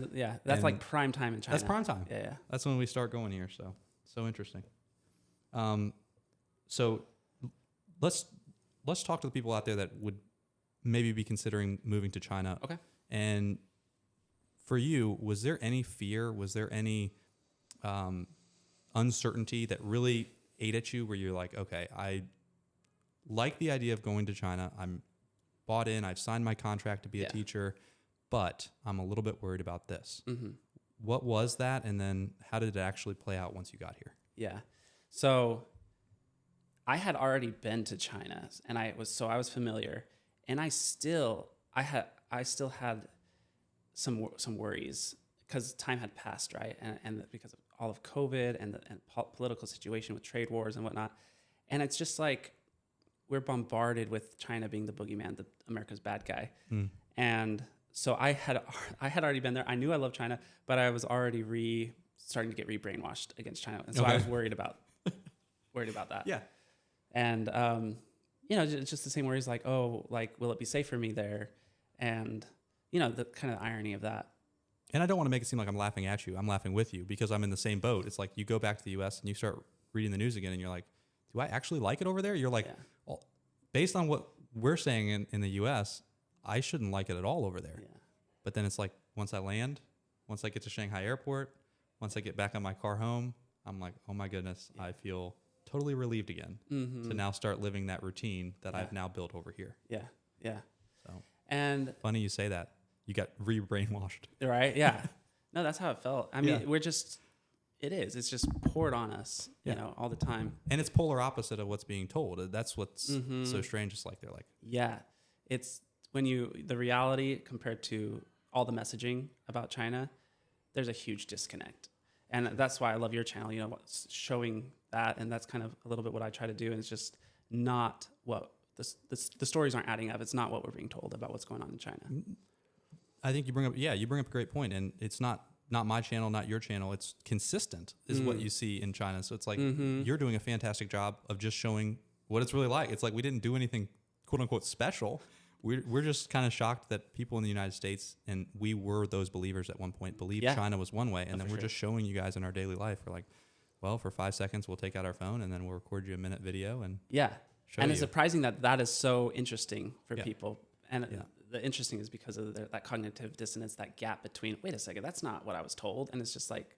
That's like prime time in China. That's prime time. Yeah. That's when we start going here. So interesting. So let's talk to the people out there that would maybe be considering moving to China. Okay. And for you, was there any fear? Was there any uncertainty that really ate at you where you're like, okay, I like the idea of going to China. I'm bought in. I've signed my contract to be a teacher, but I'm a little bit worried about this. What was that? And then how did it actually play out once you got here? Yeah. So I had already been to China and I was familiar, and I still had some worries because time had passed, right? And because of all of COVID and the political situation with trade wars and whatnot. And it's just like, we're bombarded with China being the boogeyman, America's bad guy. And so I had already been there. I knew I loved China, but I was already starting to get re-brainwashed against China. And so I was worried about that. Yeah. And, it's just the same worries like, will it be safe for me there? And, the kind of irony of that. And I don't want to make it seem like I'm laughing at you. I'm laughing with you because I'm in the same boat. It's like you go back to the U.S. and you start reading the news again and you're like, do I actually like it over there? You're like, based on what we're saying in the U.S., I shouldn't like it at all over there. Yeah. But then it's like once I land, once I get to Shanghai airport, once I get back on my car home, I'm like, oh my goodness, I feel totally relieved again to now start living that routine that I've now built over here. Yeah. Yeah. So, and funny you say that. You got re-brainwashed. Right. Yeah. No, that's how it felt. I mean, it's just poured on us, you know, all the time. And it's polar opposite of what's being told. That's what's so strange. It's like, they're like, yeah, it's when the reality compared to all the messaging about China, there's a huge disconnect. And that's why I love your channel, you know, showing that. And that's kind of a little bit what I try to do. And it's just not what the stories aren't adding up. It's not what we're being told about what's going on in China. I think you bring up a great point. And it's not my channel, not your channel. It's consistent is what you see in China. So it's like you're doing a fantastic job of just showing what it's really like. It's like we didn't do anything quote unquote special. We're just kind of shocked that people in the United States, and we were those believers at one point, believed China was one way. And then we're just showing you guys in our daily life. We're like, well, for 5 seconds, we'll take out our phone and then we'll record you a minute video and show you. It's surprising that is so interesting for people. And the interesting is because of that cognitive dissonance, that gap between, wait a second, that's not what I was told. And it's just like,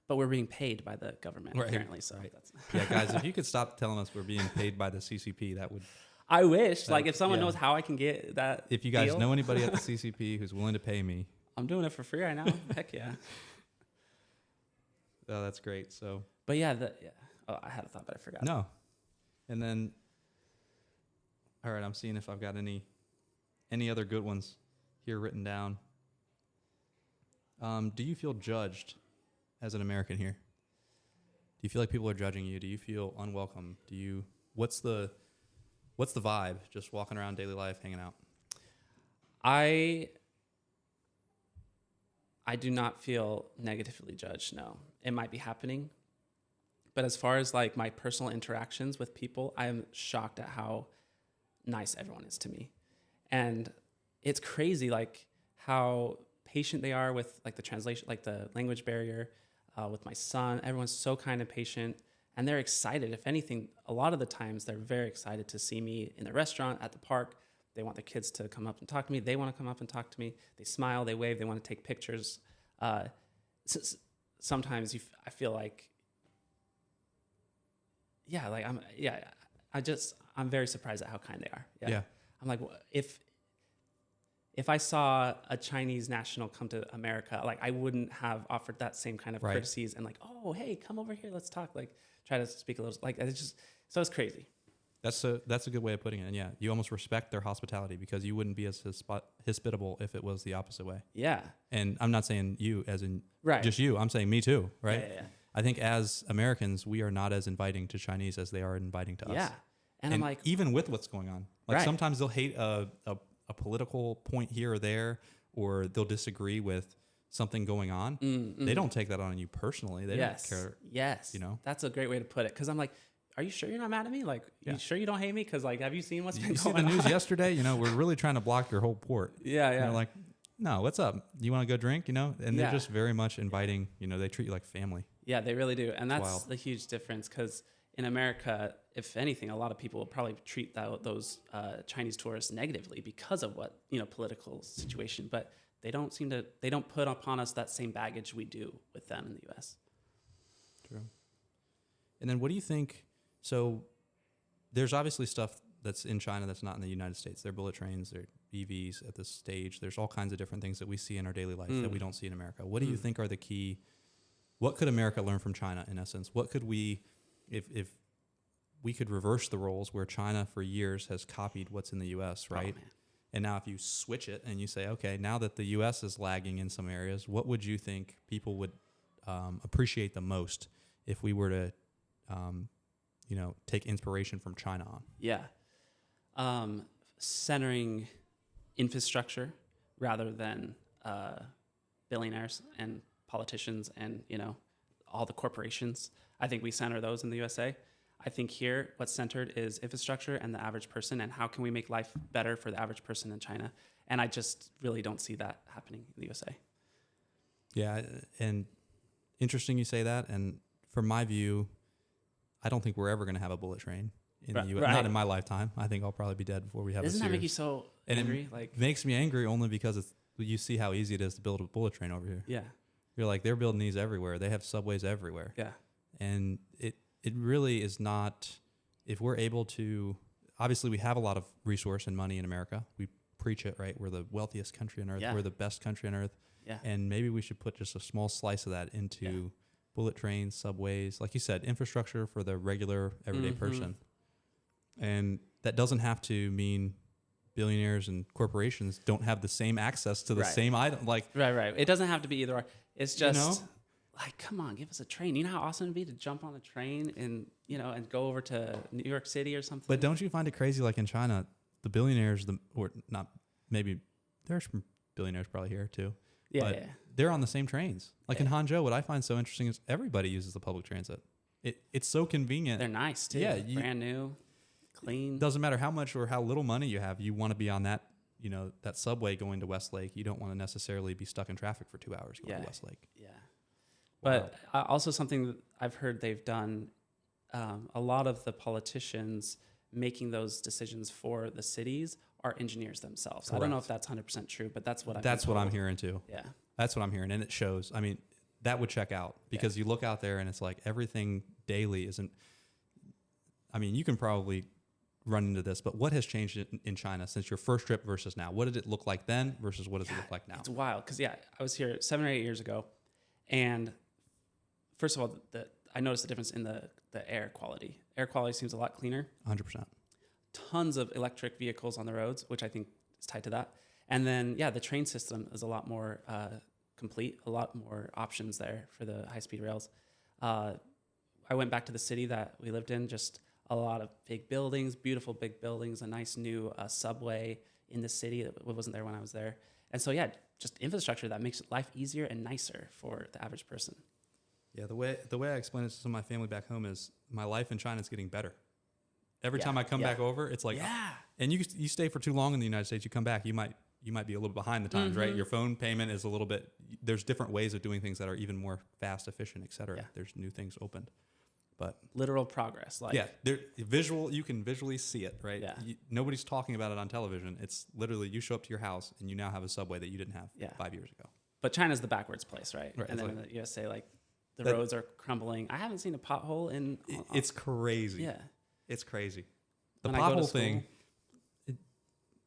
but we're being paid by the government apparently. So that's guys, if you could stop telling us we're being paid by the CCP, that would... I wish, like if someone knows how I can get that. If you guys know anybody at the CCP who's willing to pay me. I'm doing it for free right now. Heck yeah. Oh, that's great. So, but oh, I had a thought, but I forgot. No. And then, all right, I'm seeing if I've got any other good ones here written down. Do you feel judged as an American here? Do you feel like people are judging you? Do you feel unwelcome? What's the vibe just walking around daily life, hanging out? I do not feel negatively judged. No, it might be happening. But as far as like my personal interactions with people, I am shocked at how nice everyone is to me. And it's crazy, like how patient they are with like the translation, like the language barrier, with my son. Everyone's so kind and patient. And they're excited. If anything, a lot of the times they're very excited to see me in the restaurant, at the park. They want their kids to come up and talk to me. They want to come up and talk to me. They smile, they wave, they want to take pictures. Sometimes I feel like, I'm very surprised at how kind they are. Yeah. I'm like, if I saw a Chinese national come to America, like I wouldn't have offered that same kind of courtesies and like, oh, hey, come over here, let's talk. Like, try to speak a little, like it's just, so it's crazy. That's a good way of putting it. And you almost respect their hospitality because you wouldn't be as hospitable if it was the opposite way. Yeah. And I'm not saying you as in just you. I'm saying me too, right? Yeah. I think as Americans, we are not as inviting to Chinese as they are inviting to us. Yeah. And I'm like, even with what's going on, like sometimes they'll hate a political point here or there, or they'll disagree with something going on. They don't take that on you personally. They don't care. Yes. You know, that's a great way to put it. Cause I'm like, are you sure you're not mad at me? Like, you sure you don't hate me? Cause like, have you seen what's been going on? You see the news yesterday? You know, we're really trying to block your whole port. Yeah. And they're like, no, what's up? You want to go drink? You know, and they're just very much inviting, you know, they treat you like family. Yeah, they really do. And that's the huge difference. Cause in America, if anything, a lot of people will probably treat those Chinese tourists negatively because of what, you know, political situation, but they don't put upon us that same baggage we do with them in the U.S. True. And then what do you think? So there's obviously stuff that's in China that's not in the United States. They're bullet trains, they're EVs at this stage. There's all kinds of different things that we see in our daily life that we don't see in America. What do you think are the key? What could America learn from China in essence? What could we, if we could reverse the roles where China for years has copied what's in the U.S., right? Oh, and now if you switch it and you say, okay, now that the U.S. is lagging in some areas, what would you think people would appreciate the most if we were to, you know, take inspiration from China on? Yeah. Centering infrastructure rather than billionaires and politicians and, you know, all the corporations. I think we center those in the USA. I think here what's centered is infrastructure and the average person, and how can we make life better for the average person in China. And I just really don't see that happening in the USA. Yeah, and interesting you say that. And from my view, I don't think we're ever going to have a bullet train in the U.S. Not in my lifetime. I think I'll probably be dead before we have. Doesn't that make you so angry? It makes me angry only because you see how easy it is to build a bullet train over here. Yeah. You're like, they're building these everywhere. They have subways everywhere. Yeah. And it really is not, if we're able to, obviously we have a lot of resource and money in America. We preach it, right? We're the wealthiest country on earth. Yeah. We're the best country on earth. Yeah. And maybe we should put just a small slice of that into bullet trains, subways, like you said, infrastructure for the regular everyday person. And that doesn't have to mean billionaires and corporations don't have the same access to the same item. Like, right. It doesn't have to be either or. It's just like, come on, give us a train. You know how awesome it'd be to jump on a train and, and go over to New York City or something? But don't you find it crazy? Like in China, the billionaires, maybe there's some billionaires probably here too. Yeah. They're on the same trains. Like in Hangzhou, what I find so interesting is everybody uses the public transit. It's so convenient. They're nice too. Yeah. Brand new, clean. Doesn't matter how much or how little money you have. You want to be on that, that subway going to Westlake. You don't want to necessarily be stuck in traffic for 2 hours going to Westlake. Yeah. But also something that I've heard they've done, a lot of the politicians making those decisions for the cities are engineers themselves. Correct. I don't know if that's 100% true, but that's what I'm hearing too. Yeah. That's what I'm hearing. And it shows. I mean, that would check out because you look out there and it's like everything daily isn't, I mean, you can probably run into this, but what has changed in China since your first trip versus now? What did it look like then versus what does it look like now? It's wild. Cause I was here 7 or 8 years ago, and first of all, I noticed the difference in the air quality. Air quality seems a lot cleaner. 100%. Tons of electric vehicles on the roads, which I think is tied to that. And then, the train system is a lot more complete, a lot more options there for the high-speed rails. I went back to the city that we lived in, just a lot of big buildings, beautiful big buildings, a nice new subway in the city that wasn't there when I was there. And so, just infrastructure that makes life easier and nicer for the average person. Yeah, the way I explain it to some of my family back home is my life in China is getting better. Every time I come back over, it's like, and you stay for too long in the United States, you come back, you might be a little behind the times, right? Your phone payment is a little bit, there's different ways of doing things that are even more fast, efficient, et cetera. There's new things opened, but literal progress. you can visually see it, right? Yeah. Nobody's talking about it on television. It's literally, you show up to your house and you now have a subway that you didn't have 5 years ago. But China's the backwards place, right? And then in the USA, the roads are crumbling. I haven't seen a pothole in... It's crazy. Yeah. It's crazy. The pothole thing,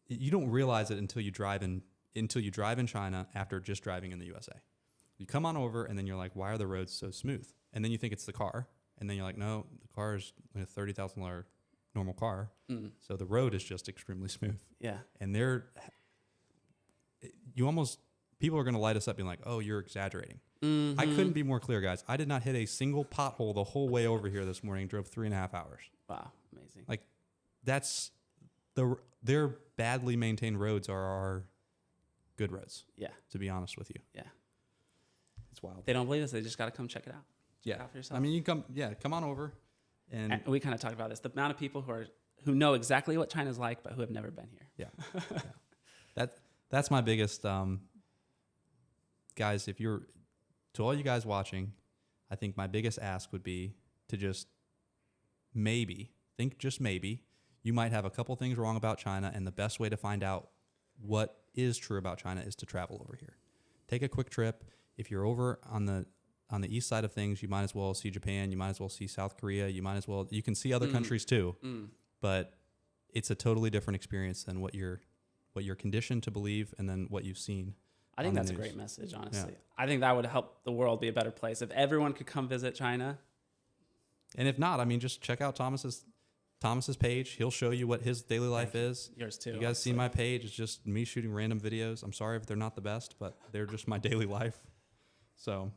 you don't realize it until you drive in China after just driving in the USA. You come on over and then you're like, why are the roads so smooth? And then you think it's the car. And then you're like, no, the car is a $30,000 normal car. So the road is just extremely smooth. Yeah. And people are going to light us up being like, oh, you're exaggerating. I couldn't be more clear, guys. I did not hit a single pothole the whole way over here this morning. Drove 3.5 hours. Wow. Amazing. Like that's their badly maintained roads are our good roads. Yeah. To be honest with you. Yeah. It's wild. They don't believe us. They just got to come check it out. Check it out for yourself. I mean, you come on over. And we kind of talked about this. The amount of people who know exactly what China's like, but who have never been here. Yeah. That's my biggest, guys, to all you guys watching, I think my biggest ask would be to just maybe, you might have a couple things wrong about China, and the best way to find out what is true about China is to travel over here. Take a quick trip. If you're over on the east side of things, you might as well see Japan. You might as well see South Korea. You can see other countries too, but it's a totally different experience than what you're conditioned to believe and then what you've seen. I think that's a great message, honestly. Yeah. I think that would help the world be a better place if everyone could come visit China. And if not, I mean, just check out Thomas's page. He'll show you what his daily life is. Yours too. You guys see my page. It's just me shooting random videos. I'm sorry if they're not the best, but they're just my daily life. So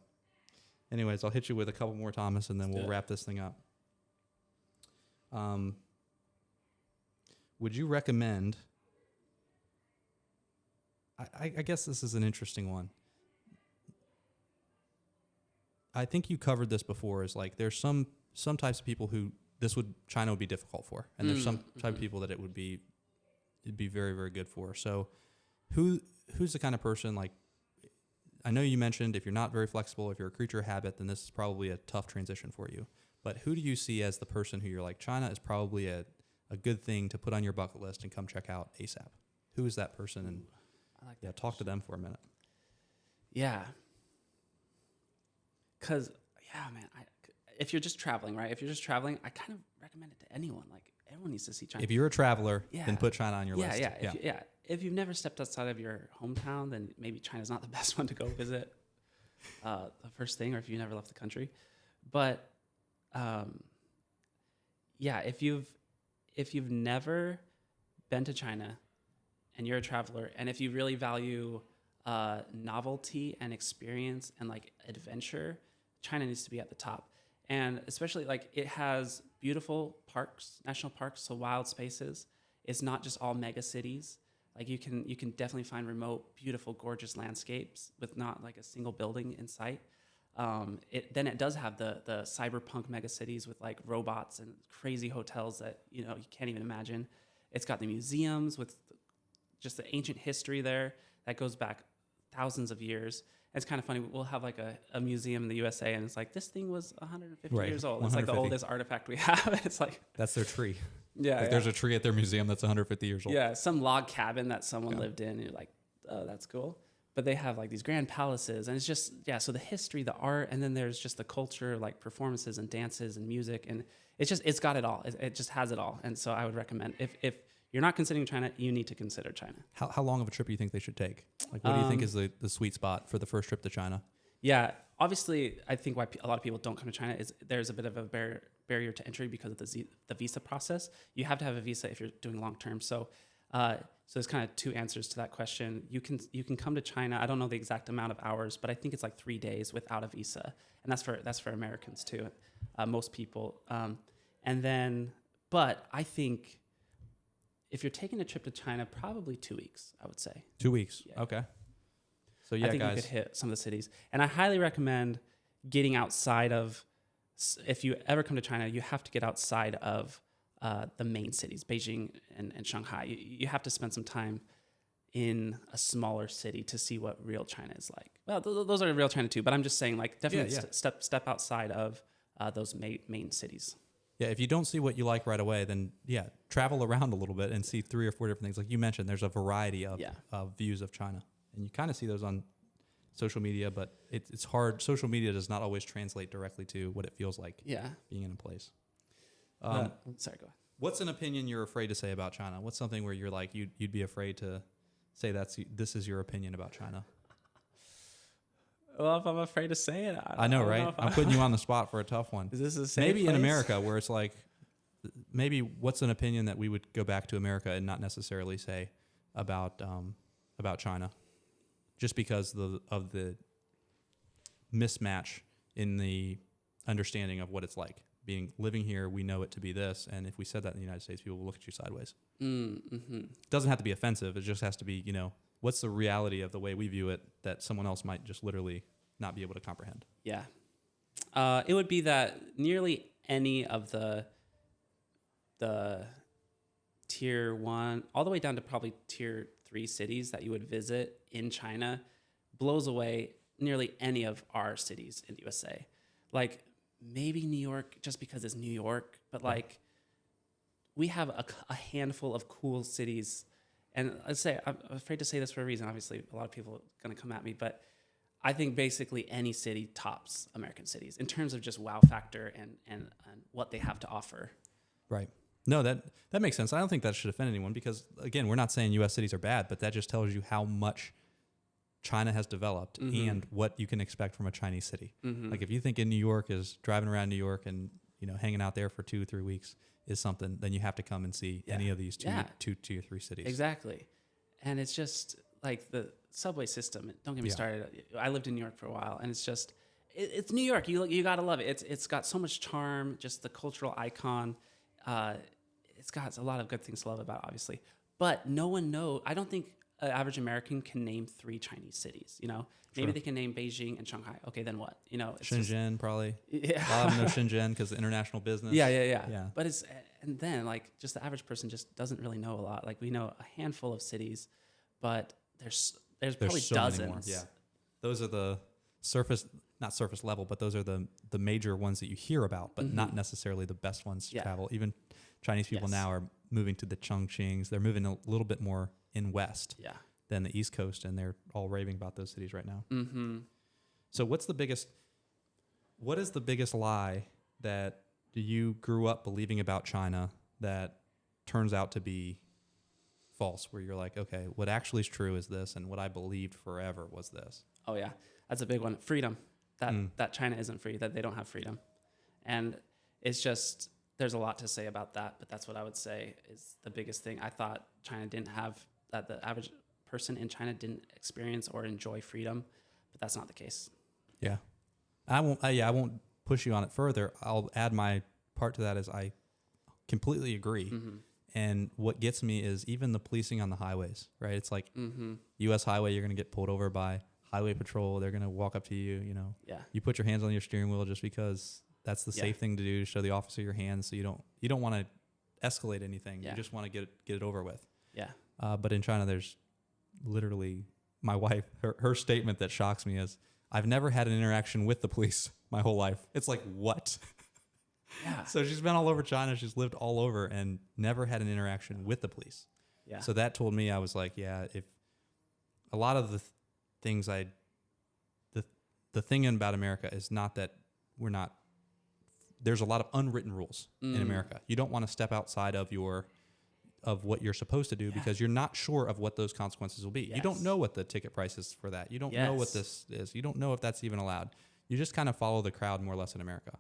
anyways, I'll hit you with a couple more, Thomas, and then we'll wrap this thing up. Would you recommend... I guess this is an interesting one. I think you covered this before. Is like there's some types of people who China would be difficult for, and there's some type of people that it'd be very, very good for. So, who's the kind of person like? I know you mentioned if you're not very flexible, if you're a creature of habit, then this is probably a tough transition for you. But who do you see as the person who you're like China is probably a good thing to put on your bucket list and come check out ASAP? Who is that person? And I like that. Yeah, talk to them for a minute. Yeah. Because, yeah, man, if you're just traveling, right? If you're just traveling, I kind of recommend it to anyone. Like, everyone needs to see China. If you're a traveler, then put China on your list. If you've never stepped outside of your hometown, then maybe China's not the best one to go visit the first thing, or if you never left the country. But, if you've never been to China and you're a traveler, and if you really value novelty and experience and like adventure, China needs to be at the top. And especially like it has beautiful parks, national parks, so wild spaces. It's not just all mega cities. Like you can definitely find remote, beautiful, gorgeous landscapes with not like a single building in sight. It does have the cyberpunk mega cities with like robots and crazy hotels that you can't even imagine. It's got the museums with just the ancient history there that goes back thousands of years. It's kind of funny. We'll have like a museum in the USA, and it's like this thing was 150 years old. It's like the oldest artifact we have. It's like that's their tree. Yeah, there's a tree at their museum that's 150 years old. Yeah, some log cabin that someone lived in. And you're like, oh, that's cool. But they have like these grand palaces, and it's just so the history, the art, and then there's just the culture, like performances and dances and music, and it's got it all. It just has it all. And so I would recommend if you're not considering China, you need to consider China. How long of a trip do you think they should take? Like, what do you think is the sweet spot for the first trip to China? Yeah, obviously, I think why a lot of people don't come to China is there's a bit of a barrier to entry because of the visa process. You have to have a visa if you're doing long term. So there's kind of two answers to that question. You can come to China. I don't know the exact amount of hours, but I think it's like 3 days without a visa, and that's for Americans too, most people. But I think if you're taking a trip to China, probably 2 weeks, I would say. 2 weeks. Yeah. Okay. So I think guys, you could hit some of the cities. And I highly recommend getting outside of, if you ever come to China, you have to get outside of the main cities, Beijing and Shanghai. You have to spend some time in a smaller city to see what real China is like. Well, those are real China too, but I'm just saying like definitely step outside of those main cities. Yeah, if you don't see what you like right away, then travel around a little bit and see 3 or 4 different things. Like you mentioned, there's a variety of views of China. And you kind of see those on social media, but it's hard. Social media does not always translate directly to what it feels like being in a place. Sorry, go ahead. What's an opinion you're afraid to say about China? What's something where you're like, you'd be afraid to say this is your opinion about China? Well, if I'm afraid to say it, I know, right? I'm putting you on the spot for a tough one. Is this a safe maybe place? In America where it's like, maybe what's an opinion that we would go back to America and not necessarily say about China, just because of the mismatch in the understanding of what it's like living here. We know it to be this, and if we said that in the United States, people will look at you sideways. Mm-hmm. It doesn't have to be offensive. It just has to be, what's the reality of the way we view it that someone else might just literally not be able to comprehend? Yeah. It would be that nearly any of the tier 1 all the way down to probably tier 3 cities that you would visit in China blows away nearly any of our cities in the USA. Like maybe New York just because it's New York, but like we have a handful of cool cities. And I'd say, I'm afraid to say this for a reason. Obviously, a lot of people are going to come at me, but I think basically any city tops American cities in terms of just wow factor and what they have to offer. Right. No, that makes sense. I don't think that should offend anyone because, again, we're not saying U.S. cities are bad, but that just tells you how much China has developed and what you can expect from a Chinese city. Mm-hmm. Like if you think in New York is driving around New York and hanging out there for 2-3 weeks is something, then you have to come and see any of these two or three cities. Exactly. And it's just like the subway system. Don't get me started. I lived in New York for a while, and it's just it's New York. You got to love it. It's got so much charm, just the cultural icon. It's got a lot of good things to love about, obviously. But no one knows. I don't think an average American can name 3 Chinese cities. Maybe they can name Beijing and Shanghai. Okay, then what? It's Shenzhen just, probably. Yeah, a lot of them know Shenzhen because the international business. Yeah. But and then like just the average person just doesn't really know a lot. Like we know a handful of cities, but there's probably so dozens. Many more. Yeah, those are the not surface level, but those are the major ones that you hear about, but not necessarily the best ones to travel. Even Chinese people now are moving to the Chongqings. They're moving a little bit more in west. Yeah. than the East Coast, and they're all raving about those cities right now. Mm-hmm. So what is the biggest lie that you grew up believing about China that turns out to be false, where you're like, okay, what actually is true is this, and what I believed forever was this? Oh yeah, that's a big one. Freedom. That China isn't free, that they don't have freedom. And it's just, there's a lot to say about that, but that's what I would say is the biggest thing. I thought China didn't have, that the average person in China didn't experience or enjoy freedom, but that's not the case. Yeah. I won't push you on it further. I'll add my part to that is I completely agree. Mm-hmm. And what gets me is even the policing on the highways, right? It's like U.S. highway, you're going to get pulled over by highway patrol. They're going to walk up to you, you know. Yeah. You put your hands on your steering wheel just because that's the safe thing to do, to show the officer your hands, so you don't want to escalate anything. Yeah. You just want to get it over with. Yeah. But in China, there's literally, my wife, her statement that shocks me is, I've never had an interaction with the police my whole life. It's like, what? Yeah. So she's been all over China. She's lived all over and never had an interaction with the police. Yeah. So that told me, I was like, yeah, if a lot of the things the thing about America is not that there's a lot of unwritten rules in America. You don't want to step outside of what you're supposed to do because you're not sure of what those consequences will be. Yes. You don't know what the ticket price is for that. You don't know what this is. You don't know if that's even allowed. You just kind of follow the crowd more or less in America.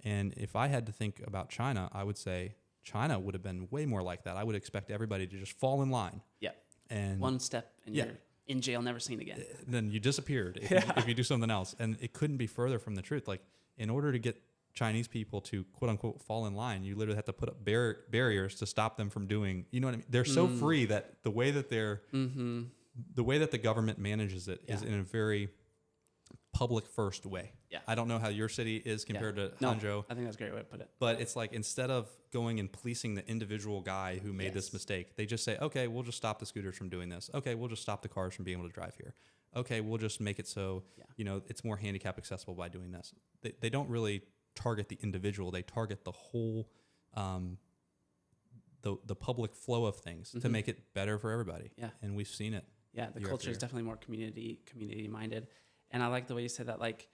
And if I had to think about China, I would say China would have been way more like that. I would expect everybody to just fall in line. Yeah. And one step and you're in jail, never seen again. Then you disappeared if you do something else. And it couldn't be further from the truth. Like, in order to get Chinese people to quote unquote fall in line, you literally have to put up barriers to stop them from doing, you know what I mean? They're so free that the way that the way that the government manages it is in a very public first way. Yeah. I don't know how your city is compared to Hangzhou. I think that's a great way to put it. But it's like, instead of going and policing the individual guy who made this mistake, they just say, okay, we'll just stop the scooters from doing this. Okay, we'll just stop the cars from being able to drive here. Okay, we'll just make it so, you know, it's more handicap accessible by doing this. They don't really target the individual. They target the whole, the public flow of things to make it better for everybody. Yeah. And we've seen it. Yeah, the culture is definitely more community minded. And I like the way you said that. Like,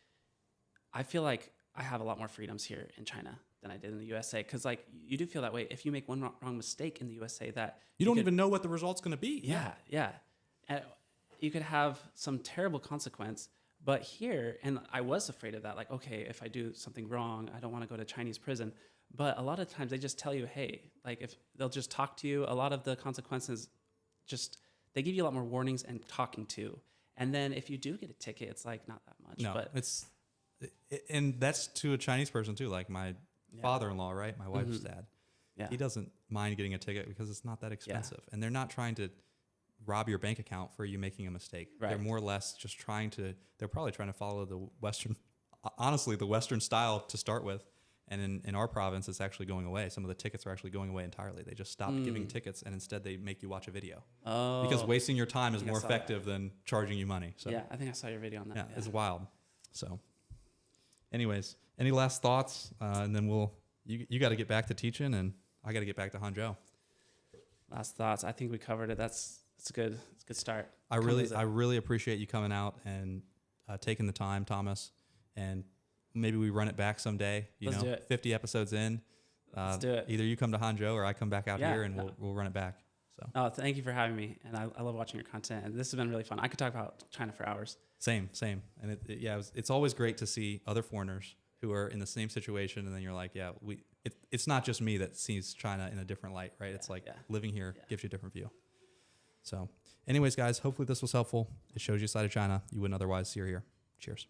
I feel like I have a lot more freedoms here in China than I did in the USA. Because, like, you do feel that way. If you make one wrong mistake in the USA, that you don't even know what the result's going to be. Yeah. And you could have some terrible consequence. But here, and I was afraid of that. Like, okay, if I do something wrong, I don't want to go to Chinese prison. But a lot of times they just tell you, hey, like, if they'll just talk to you, a lot of the consequences they give you a lot more warnings and talking to. And then if you do get a ticket, it's like not that much. No, but and that's to a Chinese person too. Like my father-in-law, right? My wife's dad. Yeah. He doesn't mind getting a ticket because it's not that expensive. And they're not trying to rob your bank account for you making a mistake. Right. They're more or less just they're probably trying to follow the Western style to start with. And in our province, it's actually going away. Some of the tickets are actually going away entirely. They just stopped giving tickets, and instead they make you watch a video. Oh. Because wasting your time is more effective than charging you money. So, yeah, I think I saw your video on that. Yeah, it's wild. So, anyways, any last thoughts? And then you got to get back to teaching, and I got to get back to Hangzhou. Last thoughts. I think we covered it. It's a good start. I really appreciate you coming out and taking the time, Thomas, and maybe we run it back someday. Let's do it. 50 episodes in. Let's do it. Either you come to Hangzhou or I come back out here, and we'll run it back. So. Oh, thank you for having me, and I love watching your content. And this has been really fun. I could talk about China for hours. Same. And it's always great to see other foreigners who are in the same situation, and then you're like, it's not just me that sees China in a different light, right? It's like living here gives you a different view. So, anyways, guys, hopefully this was helpful. It shows you a side of China you wouldn't otherwise see or hear. Cheers.